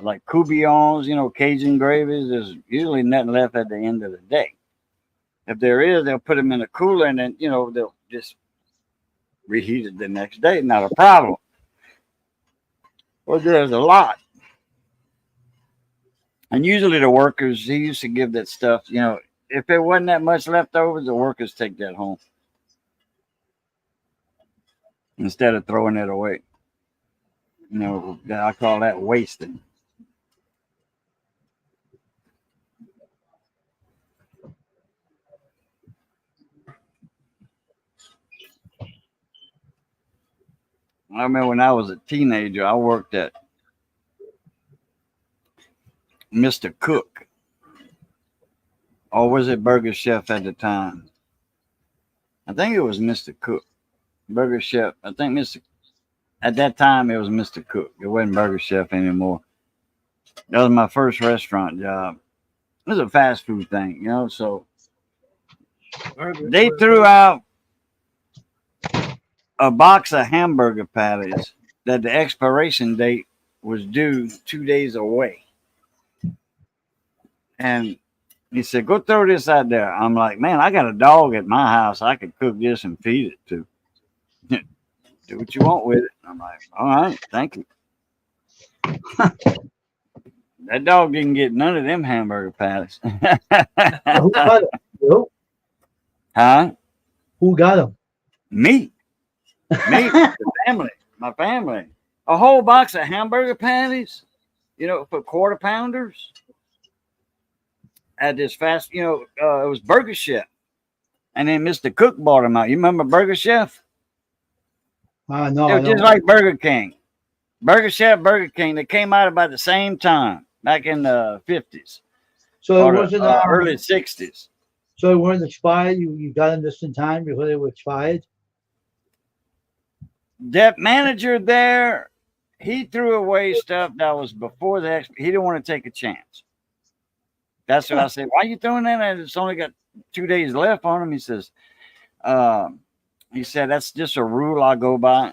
Speaker 2: like coubillons, Cajun gravies. There's usually nothing left at the end of the day. If there is, they'll put them in a cooler and then, they'll just reheat it the next day. Not a problem. Well, there's a lot. And usually the workers, he used to give that stuff, if there wasn't that much left over, the workers take that home instead of throwing it away. I call that wasting. I remember when I was a teenager, I worked at Mr. Cook. Or was it Burger Chef at the time? I think it was Mr. Cook. Burger Chef. I think at that time it was Mr. Cook. It wasn't Burger Chef anymore. That was my first restaurant job. It was a fast food thing, so they threw out a box of hamburger patties that the expiration date was due 2 days away. And he said, go throw this out there. I'm like, man, I got a dog at my house. I could cook this and feed it to. Do what you want with it. I'm like, all right, thank you. That dog didn't get none of them hamburger patties.
Speaker 1: Who got him? You?
Speaker 2: Huh?
Speaker 1: Who got him?
Speaker 2: Me, the family, my family. A whole box of hamburger patties, you know, for quarter pounders at this fast, you know, it was Burger Chef. And then Mr. Cook bought them out. You remember Burger Chef?
Speaker 1: No,
Speaker 2: They
Speaker 1: I
Speaker 2: were just
Speaker 1: don't.
Speaker 2: like Burger King. Burger Chef, Burger King, they came out about the same time back in the 50s
Speaker 1: So it
Speaker 2: or
Speaker 1: wasn't.
Speaker 2: the early 60s.
Speaker 1: So it weren't expired. You got them just in time before they were expired.
Speaker 2: That manager there, he threw away stuff that was before the he didn't want to take a chance. That's what I said. Why are you throwing that? And it's only got 2 days left on him. He says, he said, that's just a rule I go by.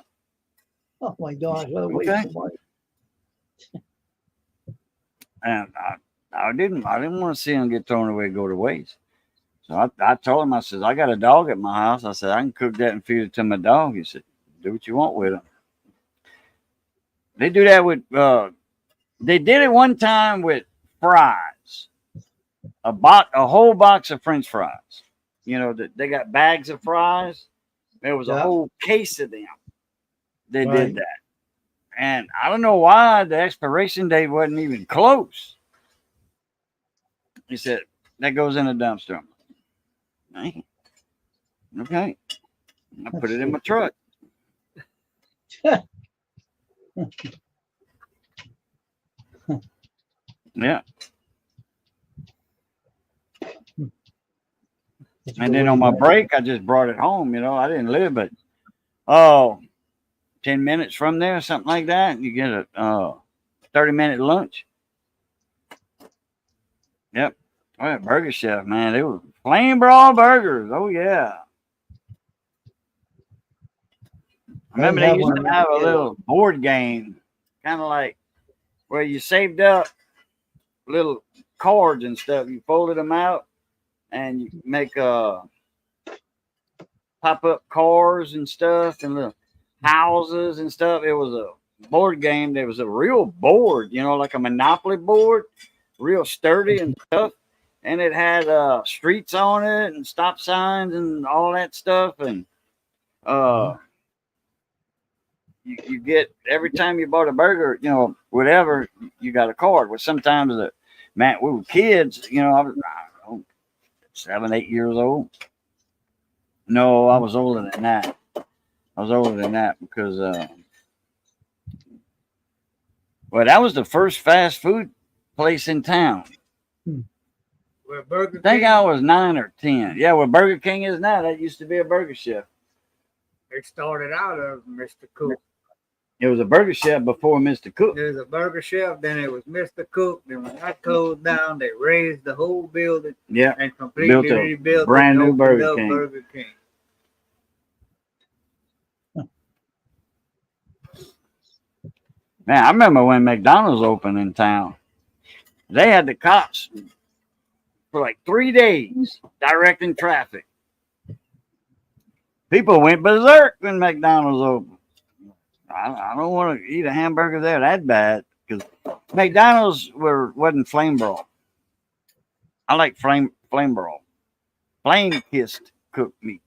Speaker 1: Oh my gosh, what a waste
Speaker 2: Okay.
Speaker 1: of money.
Speaker 2: And I didn't want to see him get thrown away, go to waste. So I told him, I said, I got a dog at my house. I said, I can cook that and feed it to my dog. He said, do what you want with him. They do that with, they did it one time with fries, a whole box of French fries. You know, they got bags of fries. There was a whole case of them. They did that. And I don't know why the expiration date wasn't even close. He said, that goes in the dumpster. Okay. I put it in my truck. Yeah. And then on my break, I just brought it home. You know, I didn't live, but 10 minutes from there, something like that. You get a 30-minute lunch. Yep. Oh, yeah, Burger Chef, man. They were flame broil burgers. Oh, yeah. I remember they used to have a little board game, kind of like where you saved up little cards and stuff. You folded them out and you make pop-up cars and stuff and little houses and stuff. It was a board game. There was a real board, you know, like a Monopoly board, real sturdy and tough. And it had streets on it and stop signs and all that stuff. And you get, every time you bought a burger, you know, whatever, you got a card. Well, sometimes, man, we were kids, you know, I don't know, 7, 8 years old. No, I was older than that. I was older than that because, well, that was the first fast food place in town.
Speaker 4: Where Burger
Speaker 2: I think
Speaker 4: King,
Speaker 2: I was 9 or 10. Yeah, where Burger King is now, that used to be a Burger Chef.
Speaker 4: it started out of Mr. Cook.
Speaker 2: It was a Burger Chef before Mr. Cook.
Speaker 4: There was a Burger Chef, then it was Mr. Cook. Then when that closed down, they raised the whole building
Speaker 2: Yeah,
Speaker 4: and completely
Speaker 2: built a
Speaker 4: rebuilt
Speaker 2: brand
Speaker 4: it and
Speaker 2: new Burger
Speaker 4: opened up
Speaker 2: King.
Speaker 4: Burger King.
Speaker 2: Man, I remember when McDonald's opened in town. They had the cops for like 3 days directing traffic. People went berserk when McDonald's opened. I don't want to eat a hamburger there that bad because McDonald's wasn't flame broil. I like flame broil, flame kissed cooked meat.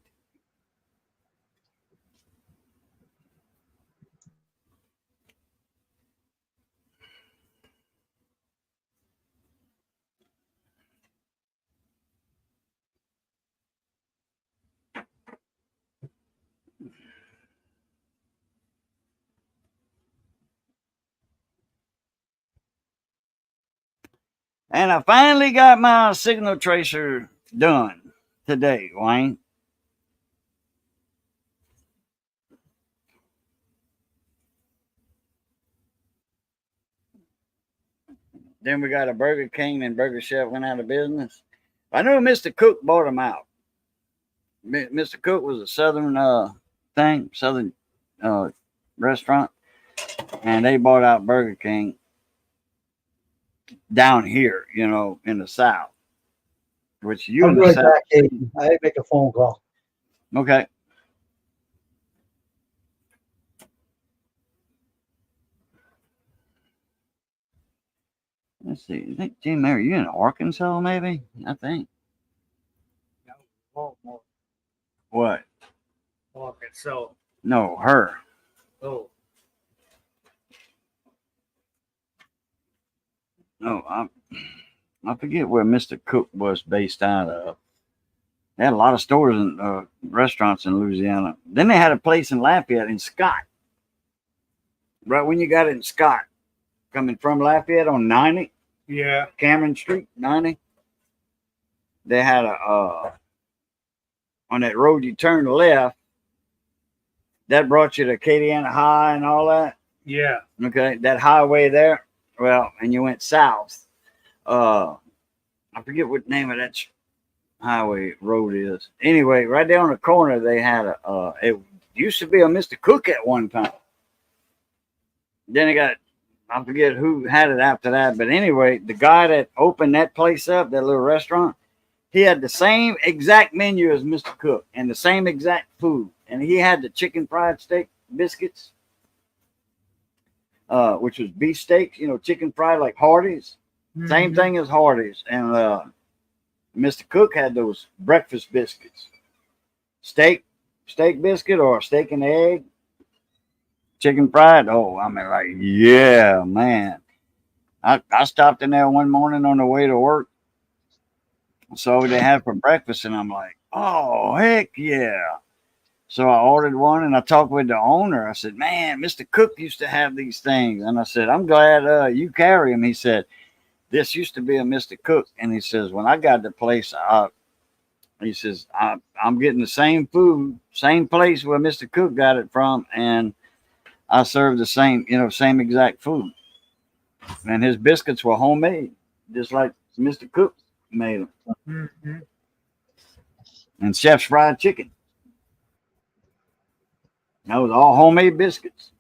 Speaker 2: And I finally got my signal tracer done today, Wayne. Then we got a Burger King and Burger Chef went out of business. I know Mr. Cook bought them out. Mr. Cook was a southern restaurant, and they bought out Burger King down here, you know, in the South, which you
Speaker 1: I'll
Speaker 2: in
Speaker 1: be
Speaker 2: the
Speaker 1: right
Speaker 2: South.
Speaker 1: back, Aiden. I make a phone call.
Speaker 2: Okay. let's see. I think Jim Mary, you in Arkansas, maybe? I think.
Speaker 4: Baltimore,
Speaker 2: What?
Speaker 4: Arkansas.
Speaker 2: No, her.
Speaker 4: Oh,
Speaker 2: No, I forget where Mr. Cook was based out of. They had a lot of stores and restaurants in Louisiana. Then they had a place in Lafayette in Scott. Right when you got it in Scott, coming from Lafayette on 90,
Speaker 4: yeah.
Speaker 2: Cameron Street, 90. They had on that road you turn left, that brought you to Acadiana High and all that.
Speaker 4: Yeah.
Speaker 2: Okay, that highway there. Well, and you went south. I forget what name of that highway road is. Anyway, right there on the corner, they had it used to be a Mr. Cook at one time. Then I forget who had it after that. But anyway, the guy that opened that place up, that little restaurant, he had the same exact menu as Mr. Cook and the same exact food. And he had the chicken fried steak biscuits, which was beef steaks, chicken fried like Hardee's.
Speaker 4: Mm-hmm.
Speaker 2: Same thing as Hardee's. And Mr. Cook had those breakfast biscuits. Steak biscuit or steak and egg. Chicken fried. Oh, I mean, like, yeah, man. I stopped in there one morning on the way to work. So they had for breakfast, and I'm like, oh, heck yeah. So I ordered one, and I talked with the owner. I said, man, Mr. Cook used to have these things. And I said, I'm glad you carry them. He said, this used to be a Mr. Cook. And he says, when I got the place, he says, I'm getting the same food, same place where Mr. Cook got it from. And I served the same exact food. And his biscuits were homemade, just like Mr. Cook made them.
Speaker 4: Mm-hmm.
Speaker 2: And Chef's fried chicken. That was all homemade biscuits.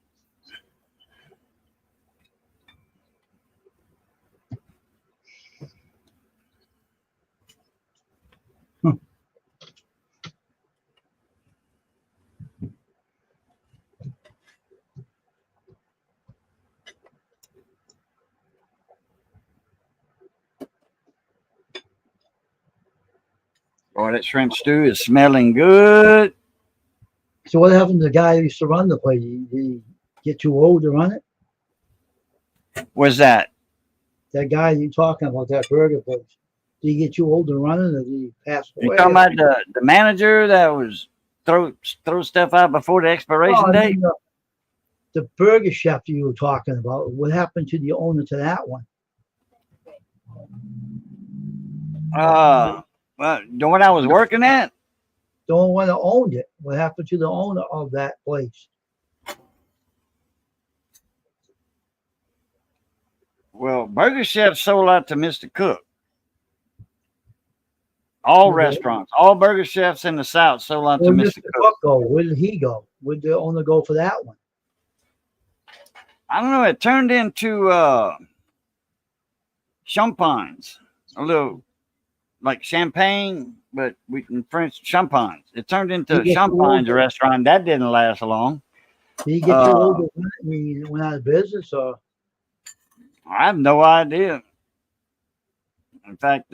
Speaker 2: Boy, that shrimp stew is smelling good.
Speaker 1: So what happened to the guy who used to run the place? Did he get too old to run it?
Speaker 2: What's that?
Speaker 1: That guy you talking about, that burger place. Did he get too old to run it, or did he pass away?
Speaker 2: You talking about the manager that was throw stuff out before the expiration
Speaker 1: Oh, I
Speaker 2: date?
Speaker 1: mean, the burger chef you were talking about. What happened to the owner to that one?
Speaker 2: Well, the one I was working at?
Speaker 1: The only one that owned it. What happened to the owner of that place?
Speaker 2: Well, Burger Chef sold out to Mr. Cook. All
Speaker 1: Okay.
Speaker 2: restaurants, all burger chefs in the South sold out to
Speaker 1: Where did
Speaker 2: Mr.
Speaker 1: Mr.
Speaker 2: Cook.
Speaker 1: Cook go? Where did he go? Where did the owner go for that one?
Speaker 2: I don't know. It turned into champagnes, a little like champagne, but in French, champagnes. It turned into
Speaker 1: You get
Speaker 2: champagnes
Speaker 1: old.
Speaker 2: restaurant. That didn't last long.
Speaker 1: Did he get too old to run it? I mean, he went out of business, or
Speaker 2: I have no idea. In fact,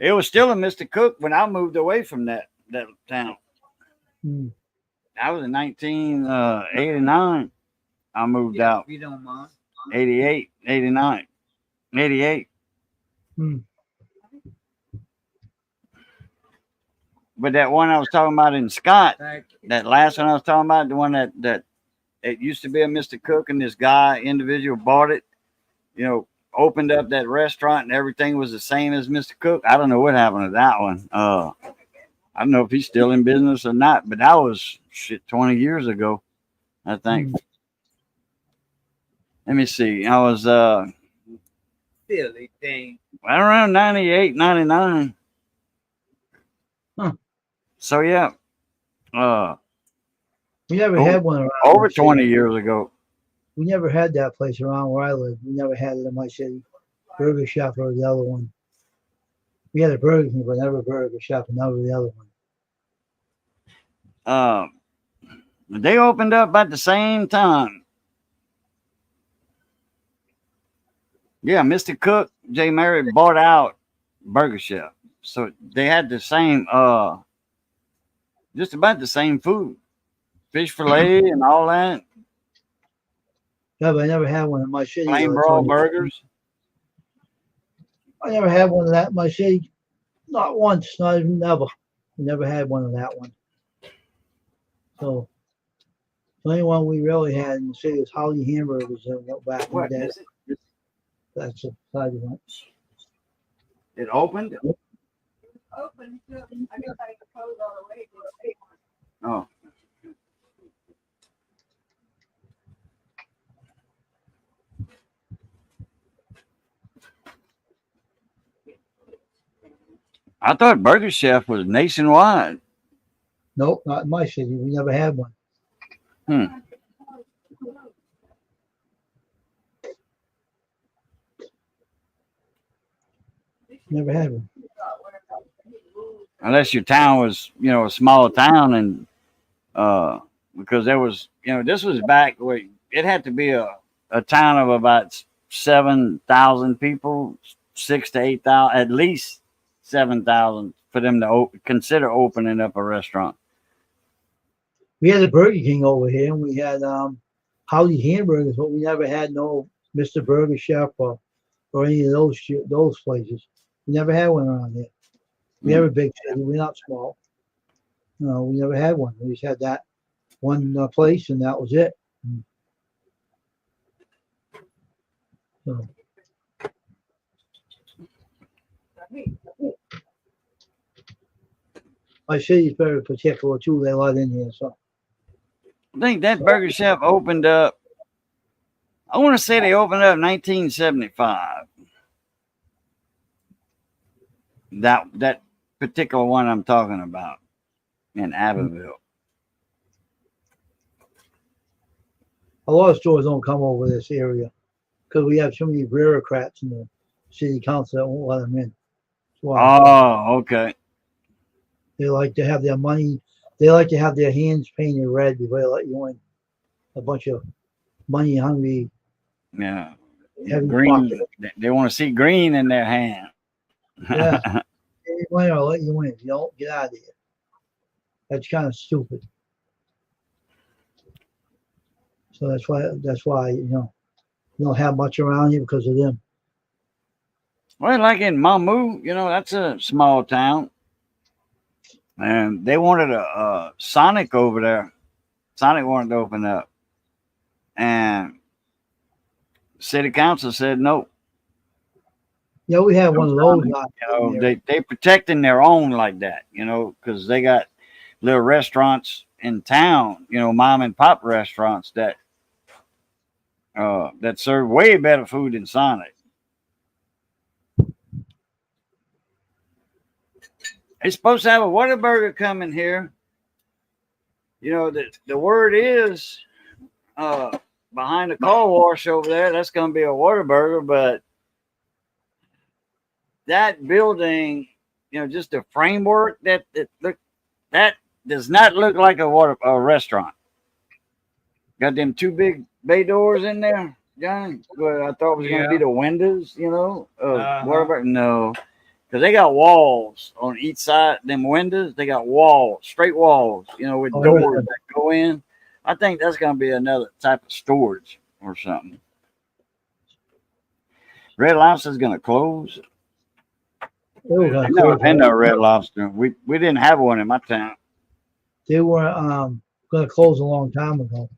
Speaker 2: it was still a Mr. Cook when I moved away from that town.
Speaker 1: Hmm.
Speaker 2: That was in 1989. I moved out.
Speaker 4: If you don't mind.
Speaker 2: 88, 89, 88.
Speaker 1: Hmm.
Speaker 2: But that one I was talking about in Scott,
Speaker 4: Thank you.
Speaker 2: that last one I was talking about, the one that it used to be a Mr. Cook, and this guy individual bought it, opened up that restaurant, and everything was the same as Mr. Cook. I don't know what happened to that one. I don't know if he's still in business or not, but that was 20 years ago, I think. Let me see. I was
Speaker 4: Silly thing.
Speaker 2: right around 98, 99.
Speaker 1: Huh.
Speaker 2: So yeah.
Speaker 1: we never had one around.
Speaker 2: Over
Speaker 1: the city.
Speaker 2: 20 years ago.
Speaker 1: We never had that place around where I live. We never had it in my city. Burger Chef or the other one. We had a Burger King, but never Burger Chef, and never the other one.
Speaker 2: They opened up at the same time. Yeah, Mr. Cook, J. Mary bought out Burger Chef. So they had the same, just about the same food. Fish fillet and all that.
Speaker 1: Yeah, but I never had one in my city.
Speaker 2: Plain
Speaker 1: I'll tell
Speaker 2: broiled
Speaker 1: you.
Speaker 2: burgers.
Speaker 1: I never had one of that in my city. Not once, not even never. Never had one of that one. So the only one we really had in the city was Howdy Hamburgers that went back in the
Speaker 2: What
Speaker 1: day.
Speaker 2: is it?
Speaker 1: That's the side of it.
Speaker 2: It opened?
Speaker 5: Open. I guess I close all the way.
Speaker 2: Oh. I thought Burger Chef was nationwide.
Speaker 1: Nope, not in my city. We never had one. Never had one.
Speaker 2: Unless your town was, a small town, and because there was, this was back where it had to be a town of about 7,000 people, 6,000 to 8,000, at least 7,000 for them to consider opening up a restaurant.
Speaker 1: We had a Burger King over here, and we had Howdy Hamburgers, but we never had no Mr. Burger Chef or any of those places. We never had one around here. We have a big city. We're not small. No, we never had one. We just had that one place, and that was it. So, my city's very particular too. They let in here, so
Speaker 2: I think that Burger Chef opened up. I want to say they opened up in 1975. That particular one I'm talking about in Abbeville.
Speaker 1: a lot of stores don't come over this area because we have so many bureaucrats in the city council that won't let them in.
Speaker 2: Oh, okay.
Speaker 1: They like to have their money. They like to have their hands painted red before they let you in. A bunch of money hungry.
Speaker 2: Yeah.
Speaker 1: Heavy
Speaker 2: Green.
Speaker 1: pocket.
Speaker 2: They want to see green in their hand.
Speaker 1: Yeah. Any money, I'll let you in. If you don't, get out of here. That's kind of stupid. So that's why you don't have much around here because of them.
Speaker 2: Well, like in Mamou, that's a small town. And they wanted a Sonic over there. Sonic wanted to open up. And city council said no.
Speaker 1: Yeah, we had one of those.
Speaker 2: They protecting their own like that, because they got little restaurants in town, mom and pop restaurants that serve way better food than Sonic. They're supposed to have a Whataburger coming here. The word is behind the car wash over there, that's going to be a Whataburger, but that building, just the framework that does not look like a restaurant. Got them two big bay doors in there, John. Well, I thought it was going to be the windows, Whataburger. No, because they got walls on each side. Them windows, they got walls, straight walls, with doors that go in. I think that's going to be another type of storage or something. Red Lobster's going to close. I've never been to a Red Lobster. We didn't have one in my town.
Speaker 1: They were going to close a long time ago.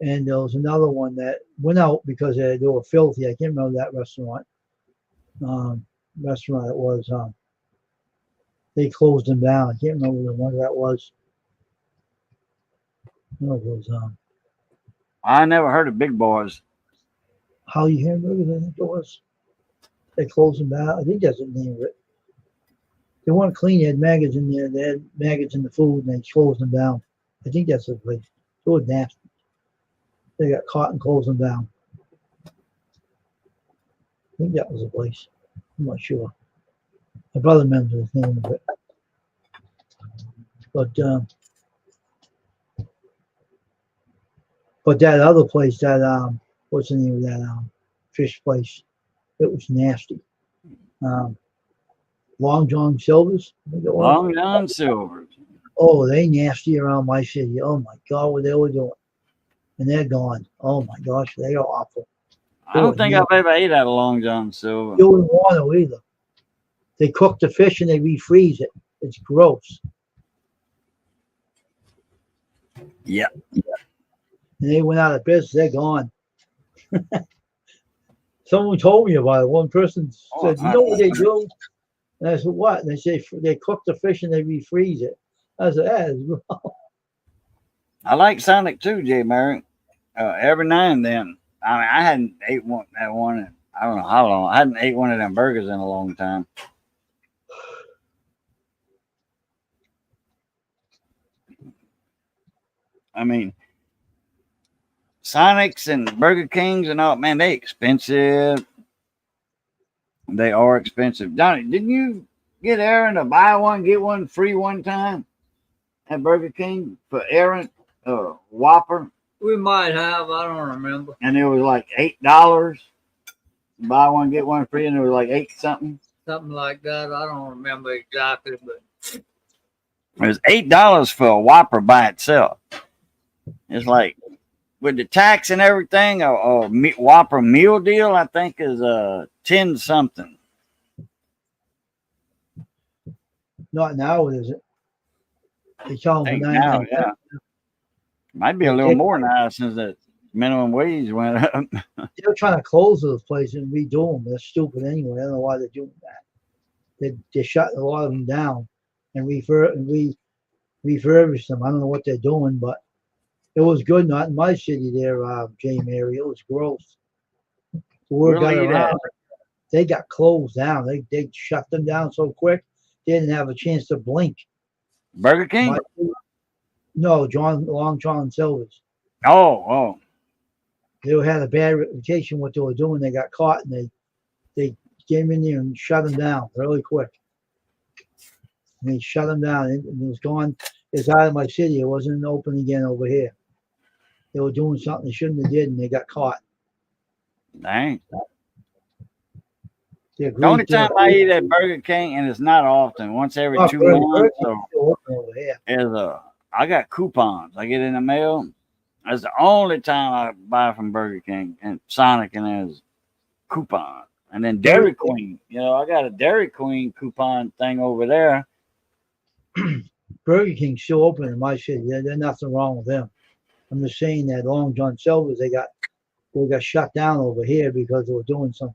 Speaker 1: And there was another one that went out because they were filthy. I can't remember that restaurant. Restaurant it was. They closed them down. I can't remember the one that was. No, it was.
Speaker 2: I never heard of Big Boys.
Speaker 1: Howdy Hamburgers, I think it was. They closed them down. I think that's the name of it. They weren't clean. They had maggots in there. They had maggots in the food, and they closed them down. I think that's the place. It was nasty. They got caught and closed them down. I think that was the place. I'm not sure. My brother remembers the name of it. But that other place, that what's the name of that? fish place. It was nasty. Long John Silver's. I think it was.
Speaker 2: Long John Silver's.
Speaker 1: Oh, they nasty around my city. Oh my God, what they were doing. And they're gone. Oh my gosh, they are awful.
Speaker 2: I don't think I've ever ate at a Long John Silver.
Speaker 1: You wouldn't want to either. They cook the fish and they refreeze it. It's gross.
Speaker 2: Yeah.
Speaker 1: And they went out of business. They're gone. Someone told me about it. One person said, "You know what they do?" And I said, "What?" And they say they cook the fish and they refreeze it. I said, "That is wrong."
Speaker 2: I like Sonic too, Jay Mary. Every now and then. I mean, I hadn't ate that one in, I don't know how long. I hadn't ate one of them burgers in a long time. I mean, Sonics and Burger Kings and all, man, they expensive. They are expensive. Johnny, didn't you get Aaron to buy one, get one free one time at Burger King for Aaron, Whopper?
Speaker 4: We might have. I don't remember.
Speaker 2: And it was like $8. Buy one, get one free, and it was like 8 something.
Speaker 4: Something like that. I don't remember exactly, but
Speaker 2: It was $8 for a Whopper by itself. It's like with the tax and everything, a Whopper meal deal, I think, is 10 something.
Speaker 1: Not now, is it? They tell them
Speaker 2: Now,
Speaker 1: 99
Speaker 2: yeah. Might be a little more now since the minimum wage went up.
Speaker 1: They're trying to close those places and redo them. They're stupid anyway. I don't know why they're doing that. They're shutting a lot of them down and refurbish them. I don't know what they're doing, but it was good. Not in my city there, J. Mary. It was gross. The word got around. They got closed down. They shut them down so quick they didn't have a chance to blink.
Speaker 2: Burger King?
Speaker 1: No, Long John Silver's.
Speaker 2: Oh.
Speaker 1: They had a bad reputation what they were doing. They got caught and they came in there and shut them down really quick. And they shut them down and it was gone. It's out of my city. It wasn't open again over here. They were doing something they shouldn't have did and they got caught.
Speaker 2: Dang. The only time I eat at Burger King, and it's not often, once every 2 months, I got coupons I get in the mail. That's the only time I buy from Burger King and Sonic, and there's coupon. And then Dairy Queen, I got a Dairy Queen coupon thing over there.
Speaker 1: Burger King's still open in my city. There's nothing wrong with them. I'm just saying that Long John Silver's, they got shut down over here because they were doing some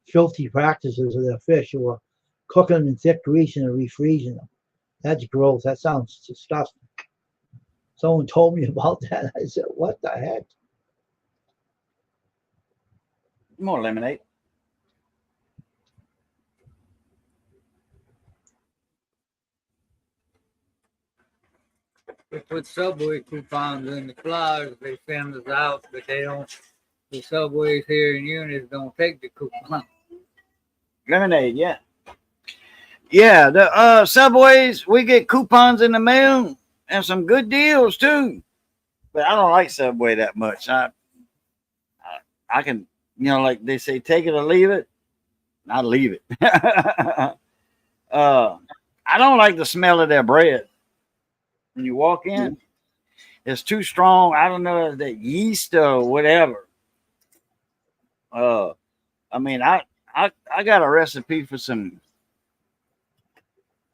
Speaker 1: filthy practices of their fish. They were cooking them in thick grease and refreezing them. That's gross. That sounds disgusting. Someone told me about that. I said, what the heck?
Speaker 2: More lemonade.
Speaker 4: they put Subway coupons in the flyers. They send us out, but they don't. The Subways here in Eunice don't take the coupon.
Speaker 2: Lemonade, yeah. Yeah, the Subways, we get coupons in the mail and some good deals too. But I don't like Subway that much. I can, like they say, take it or leave it. I leave it. I don't like the smell of their bread. When you walk in, it's too strong. I don't know, the yeast or whatever. I mean, I got a recipe for some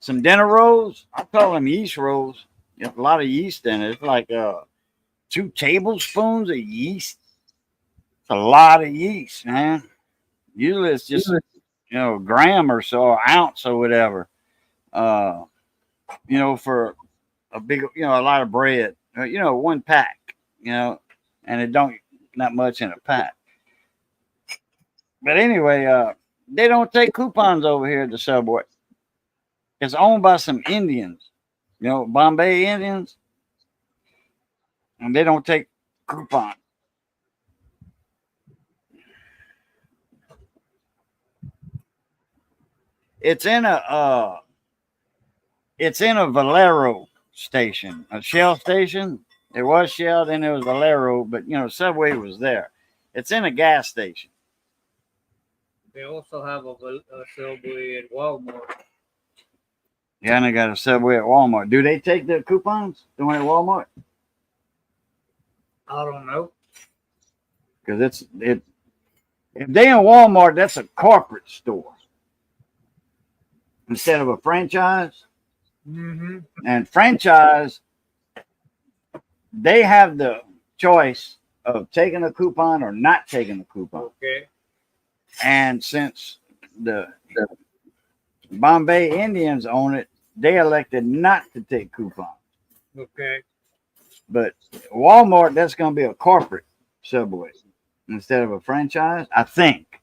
Speaker 2: dinner rolls. I call them yeast rolls. There's a lot of yeast in it. It's like 2 tablespoons of yeast. It's a lot of yeast, man. Usually it's just a gram or so, or ounce or whatever. For a big, a lot of bread. 1 pack. And it don't not much in a pack. But anyway, they don't take coupons over here at the Subway. It's owned by some Indians, Bombay Indians, and they don't take coupons. It's in a Valero station, a Shell station. It was Shell, then it was Valero, but Subway was there. It's in a gas station.
Speaker 4: They also have a Subway at Walmart.
Speaker 2: Yeah, and they got a Subway at Walmart. Do they take the coupons? The one at Walmart?
Speaker 4: I don't know.
Speaker 2: Because it. If they in Walmart, that's a corporate store instead of a franchise.
Speaker 4: Mm-hmm.
Speaker 2: And franchise, they have the choice of taking a coupon or not taking a coupon.
Speaker 4: Okay.
Speaker 2: And since the Bombay Indians own it, they elected not to take coupons.
Speaker 4: Okay.
Speaker 2: But Walmart, that's going to be a corporate Subway instead of a franchise, I think.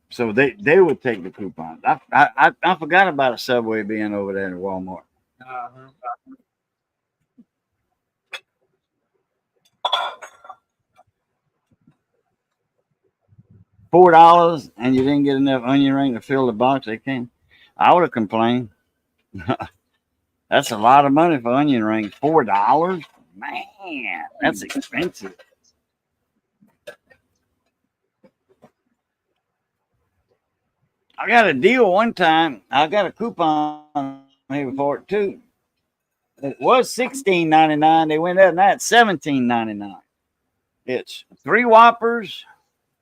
Speaker 2: So they would take the coupons. I forgot about a Subway being over there in Walmart.
Speaker 4: Uh-huh.
Speaker 2: $4 and you didn't get enough onion ring to fill the box. They came. I would have complained. That's a lot of money for onion rings. $4, man, that's expensive. I got a deal one time. I got a coupon here for it too. It was $16.99. They went up and that's $17.99. It's 3 Whoppers,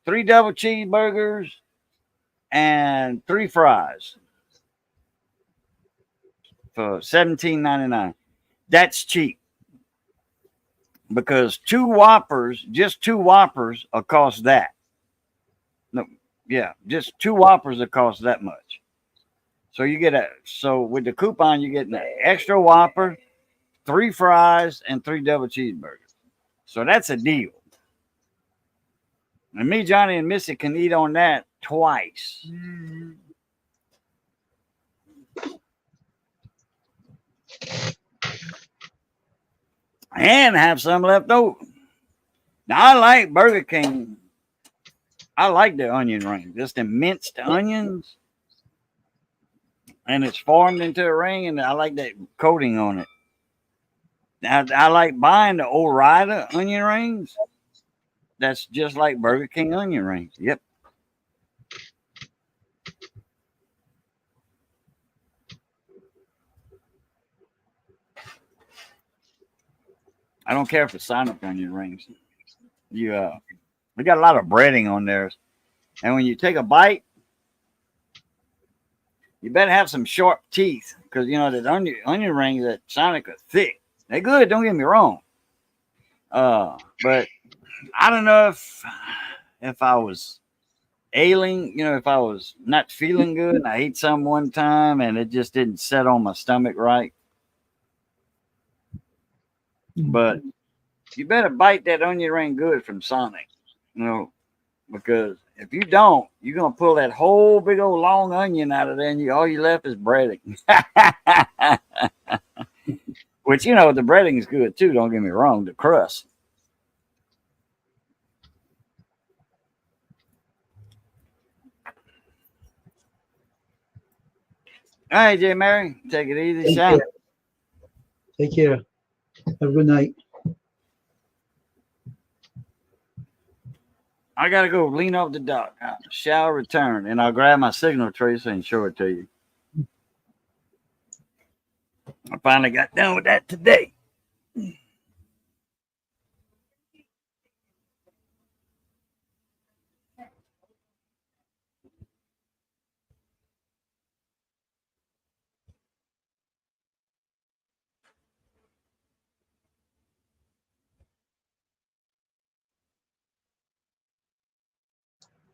Speaker 2: 3 double cheeseburgers, and 3 fries for $17.99. That's cheap because 2 Whoppers, just 2 Whoppers, will cost that. No, yeah, just 2 Whoppers will cost that much. So you get so with the coupon, you get an extra Whopper, 3 fries, and 3 double cheeseburgers. So that's a deal. And me, Johnny, and Missy can eat on that twice.
Speaker 4: Mm-hmm.
Speaker 2: And have some left over. Now, I like Burger King. I like the onion ring, just the minced onions. And it's formed into a ring, and I like that coating on it. I like buying the Ore-Ida onion rings. That's just like Burger King onion rings. Yep. I don't care if it's Sonic onion rings. We got a lot of breading on theirs. And when you take a bite, you better have some sharp teeth because you know the onion rings at Sonic are thick. They're good, don't get me wrong. But I don't know if I was ailing, if I was not feeling good and I ate some one time and it just didn't set on my stomach right. But you better bite that onion ring good from Sonic, because if you don't, you're gonna pull that whole big old long onion out of there, and all you left is breading. Which the breading is good too. Don't get me wrong, the crust. All right, J. Mary, take it easy,
Speaker 1: Take
Speaker 2: Sean.
Speaker 1: care. Take care. Have a good night.
Speaker 2: I gotta go lean off the dock. I shall return, and I'll grab my signal tracer and show it to you. I finally got done with that today.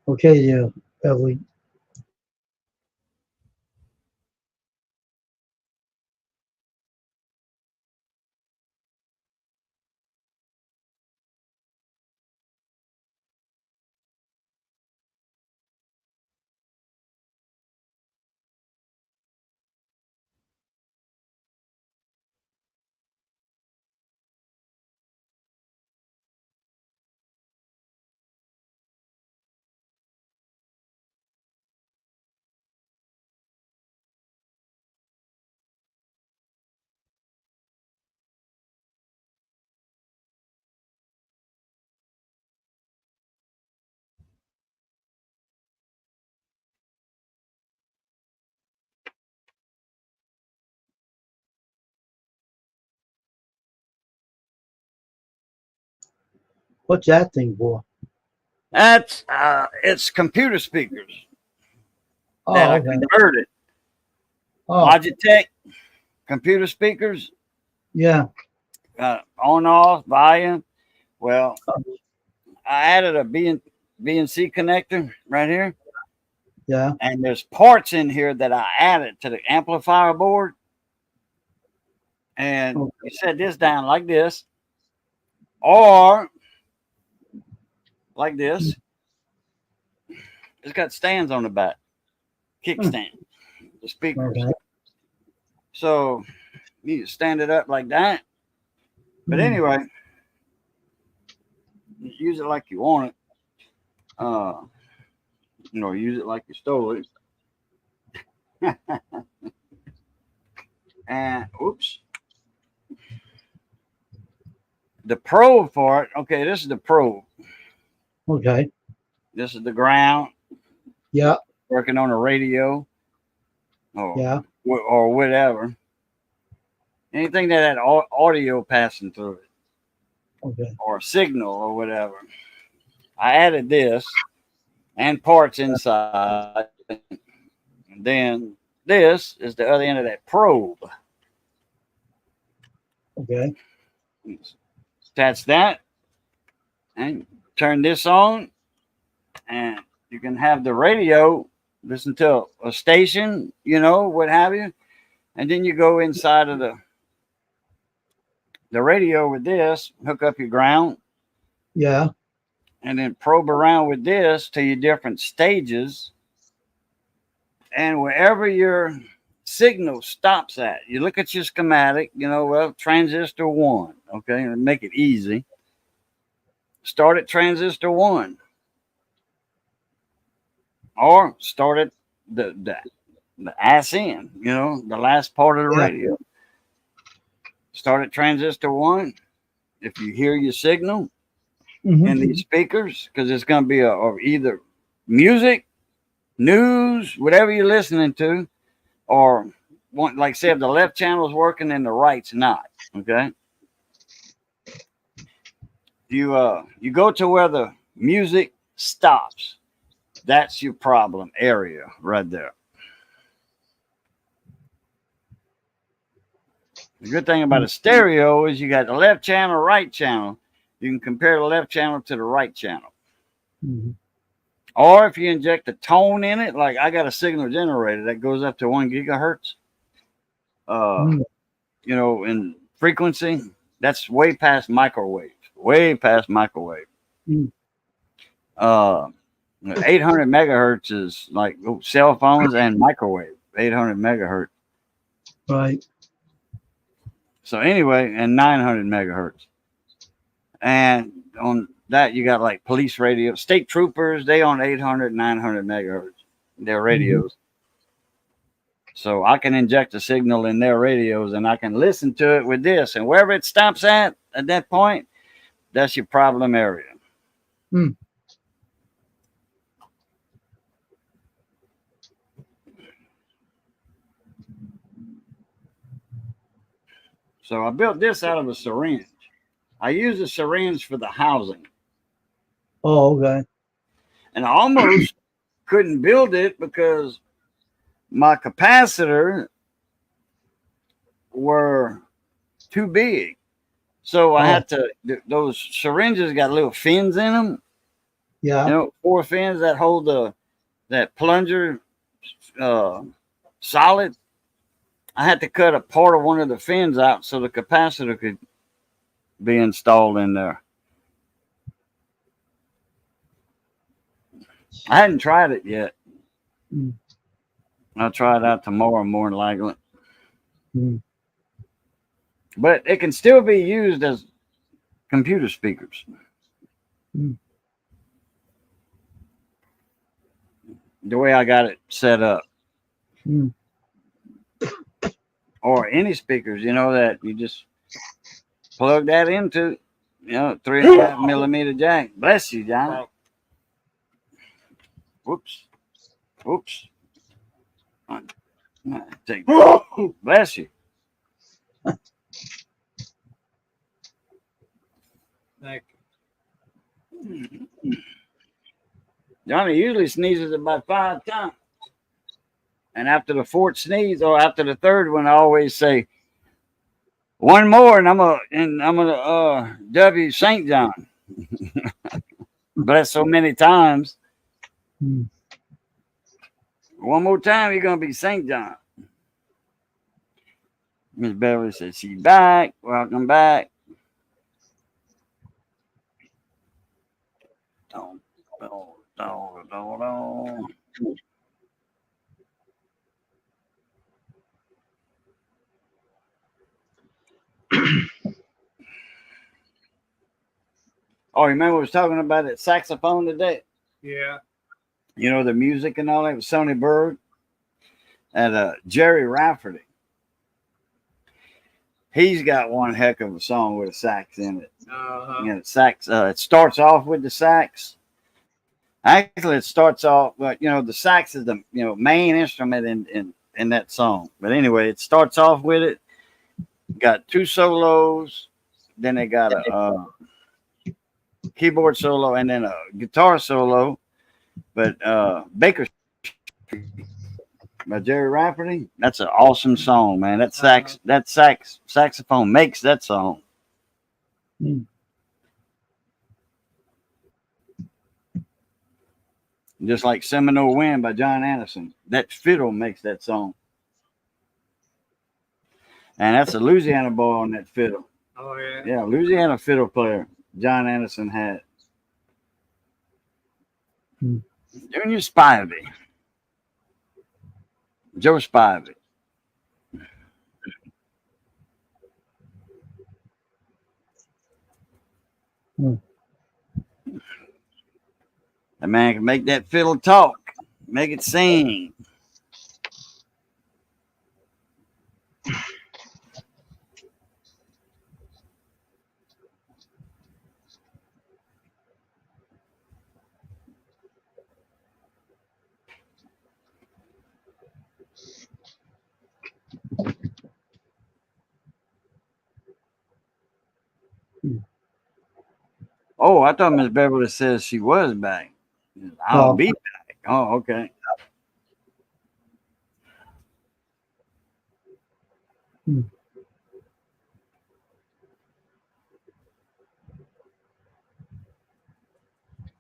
Speaker 1: Okay, there, Beverly. What's that thing for?
Speaker 2: That's it's computer speakers that
Speaker 1: Oh,
Speaker 2: I
Speaker 1: okay.
Speaker 2: converted.
Speaker 1: Oh,
Speaker 2: Logitech computer speakers,
Speaker 1: yeah.
Speaker 2: on off volume. Well, I added a BNC connector right here,
Speaker 1: Yeah.
Speaker 2: and there's parts in here that I added to the amplifier board. And
Speaker 1: Okay.
Speaker 2: you set this down like this, or like this. It's got stands on the back, kickstand, the speakers.
Speaker 1: Okay.
Speaker 2: So you stand it up like that. But
Speaker 1: Hmm.
Speaker 2: anyway, use it like you want it. Use it like you stole it. And oops. The probe for it, okay, this is the probe.
Speaker 1: Okay.
Speaker 2: This is the ground,
Speaker 1: Yeah.
Speaker 2: working on a radio
Speaker 1: Yeah.
Speaker 2: or whatever. Anything that had audio passing through it
Speaker 1: Okay.
Speaker 2: or a signal or whatever. I added this and parts inside. And then this is the other end of that probe.
Speaker 1: Okay.
Speaker 2: Attach that and turn this on, and you can have the radio listen to a station, what have you. And then you go inside of the radio with this, hook up your ground,
Speaker 1: Yeah.
Speaker 2: and then probe around with this to your different stages. And wherever your signal stops at, you look at your schematic, transistor 1, okay, and make it easy. Start at transistor 1, or start at the ass end, the last part of the
Speaker 1: Yeah.
Speaker 2: radio. Start at transistor 1. If you hear your signal
Speaker 1: Mhm.
Speaker 2: in these speakers, because it's going to be or either music, news, whatever you're listening to, or one, like say if the left channel is working and the right's not. Okay. You go to where the music stops. That's your problem area right there. The good thing about a stereo is you got the left channel, right channel. You can compare the left channel to the right channel.
Speaker 1: Mhm.
Speaker 2: Or if you inject a tone in it, like I got a signal generator that goes up to 1 gigahertz,
Speaker 1: Mm.
Speaker 2: in frequency, that's way past microwave,
Speaker 1: Mm.
Speaker 2: 800 megahertz is like cell phones and microwave, 800 megahertz.
Speaker 1: Right.
Speaker 2: So anyway, and 900 megahertz. And on that, you got like police radio, state troopers, they on 800, 900 megahertz, their radios. So I can inject a signal in their radios and I can listen to it with this. And wherever it stops at that point, that's your problem area.
Speaker 1: Hmm.
Speaker 2: So I built this out of a syringe. I use a syringe for the housing.
Speaker 1: Oh, okay.
Speaker 2: And I almost couldn't build it because my capacitor were too big. So I had to, those syringes got little fins in them.
Speaker 1: Yeah.
Speaker 2: 4 fins that hold that plunger solid. I had to cut a part of one of the fins out so the capacitor could be installed in there. I hadn't tried it yet.
Speaker 1: Mm.
Speaker 2: I'll try it out tomorrow more than likely.
Speaker 1: Mm.
Speaker 2: But it can still be used as computer speakers.
Speaker 1: Mm.
Speaker 2: The way I got it set up.
Speaker 1: Mm.
Speaker 2: Or any speakers, that you just plug that into, 3.5 millimeter jack. Bless you, John. Whoops. Take bless you.
Speaker 4: Thank
Speaker 2: Johnny usually sneezes about 5 times. And after the fourth sneeze or after the third one, I always say, one more and I'm gonna W St. John. But that's so many times.
Speaker 1: Hmm.
Speaker 2: One more time, you're gonna be St. John. Miss Beverly said she's back. Welcome back. Don't. Oh, remember we was talking about that saxophone today?
Speaker 4: Yeah.
Speaker 2: You know, the music and all that with Sonny Bird and Jerry Rafferty. He's got one heck of a song with a sax in it.
Speaker 4: Uh-huh.
Speaker 2: You know, sax. It starts off with the sax. Actually, it starts off, but you know, the sax is the main instrument in that song. But anyway, it starts off with it. Got 2 solos, then they got a keyboard solo and then a guitar solo. But Baker Street by Jerry Rafferty, that's an awesome song, man. That saxophone makes that song.
Speaker 1: Hmm.
Speaker 2: Just like Seminole Wind by John Anderson. That fiddle makes that song. And that's a Louisiana boy on that fiddle.
Speaker 4: Oh, yeah.
Speaker 2: Yeah, Louisiana fiddle player John Anderson had.
Speaker 1: Hmm.
Speaker 2: Junior Spivey. Joe Spivey.
Speaker 1: Hmm.
Speaker 2: The man can make that fiddle talk, make it sing. Oh, I thought Miss Beverly says she was back. I'll
Speaker 1: Oh.
Speaker 2: be back. Oh, okay.
Speaker 1: Hmm.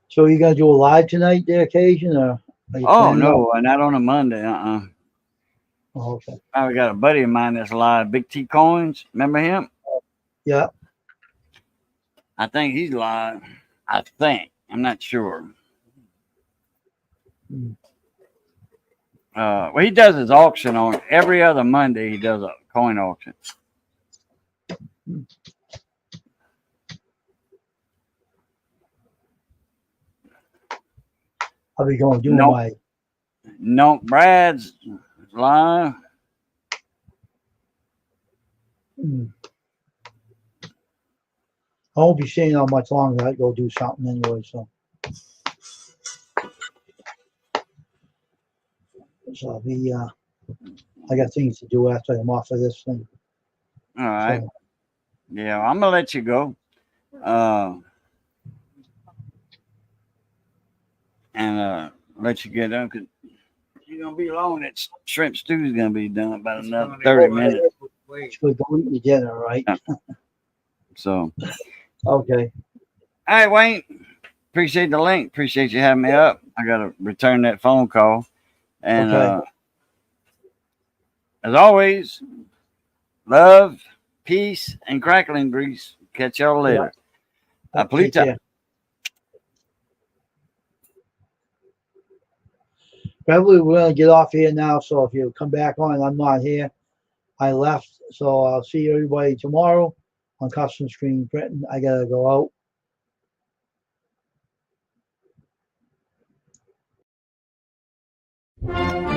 Speaker 1: So you gonna do a live tonight, there, occasion, or? Are you
Speaker 2: Oh
Speaker 1: planning on-
Speaker 2: no, not on a Monday.
Speaker 1: Oh, okay.
Speaker 2: I got a buddy of mine that's live, Big T Coins. Remember him?
Speaker 1: Yeah.
Speaker 2: I think he's live. I think. I'm not sure.
Speaker 1: Hmm.
Speaker 2: Well, he does his auction on every other Monday. He does a coin auction.
Speaker 1: I'll be going doing
Speaker 2: Nope.
Speaker 1: my.
Speaker 2: No, Brad's live.
Speaker 1: Hmm. I won't be staying out much longer. I'd go do something anyway. So I'll be. I got things to do after I'm off of this thing.
Speaker 2: All right.
Speaker 1: So,
Speaker 2: Yeah, I'm gonna let you go. And let you get done because you're gonna be long. That shrimp stew is gonna be done about another 30 minutes.
Speaker 1: it's good. Go eat your dinner, right?
Speaker 2: So,
Speaker 1: Okay.
Speaker 2: all right, Wayne. Appreciate the link. Appreciate you having me up. I gotta return that phone call. And
Speaker 1: Okay.
Speaker 2: as always, love, peace, and crackling grease. Catch y'all later.
Speaker 1: Take
Speaker 2: Aplita.
Speaker 1: care. Probably we're gonna get off here now. So if you come back on, I'm not here. I left. So I'll see everybody tomorrow on Custom Screen Printing. I gotta go out.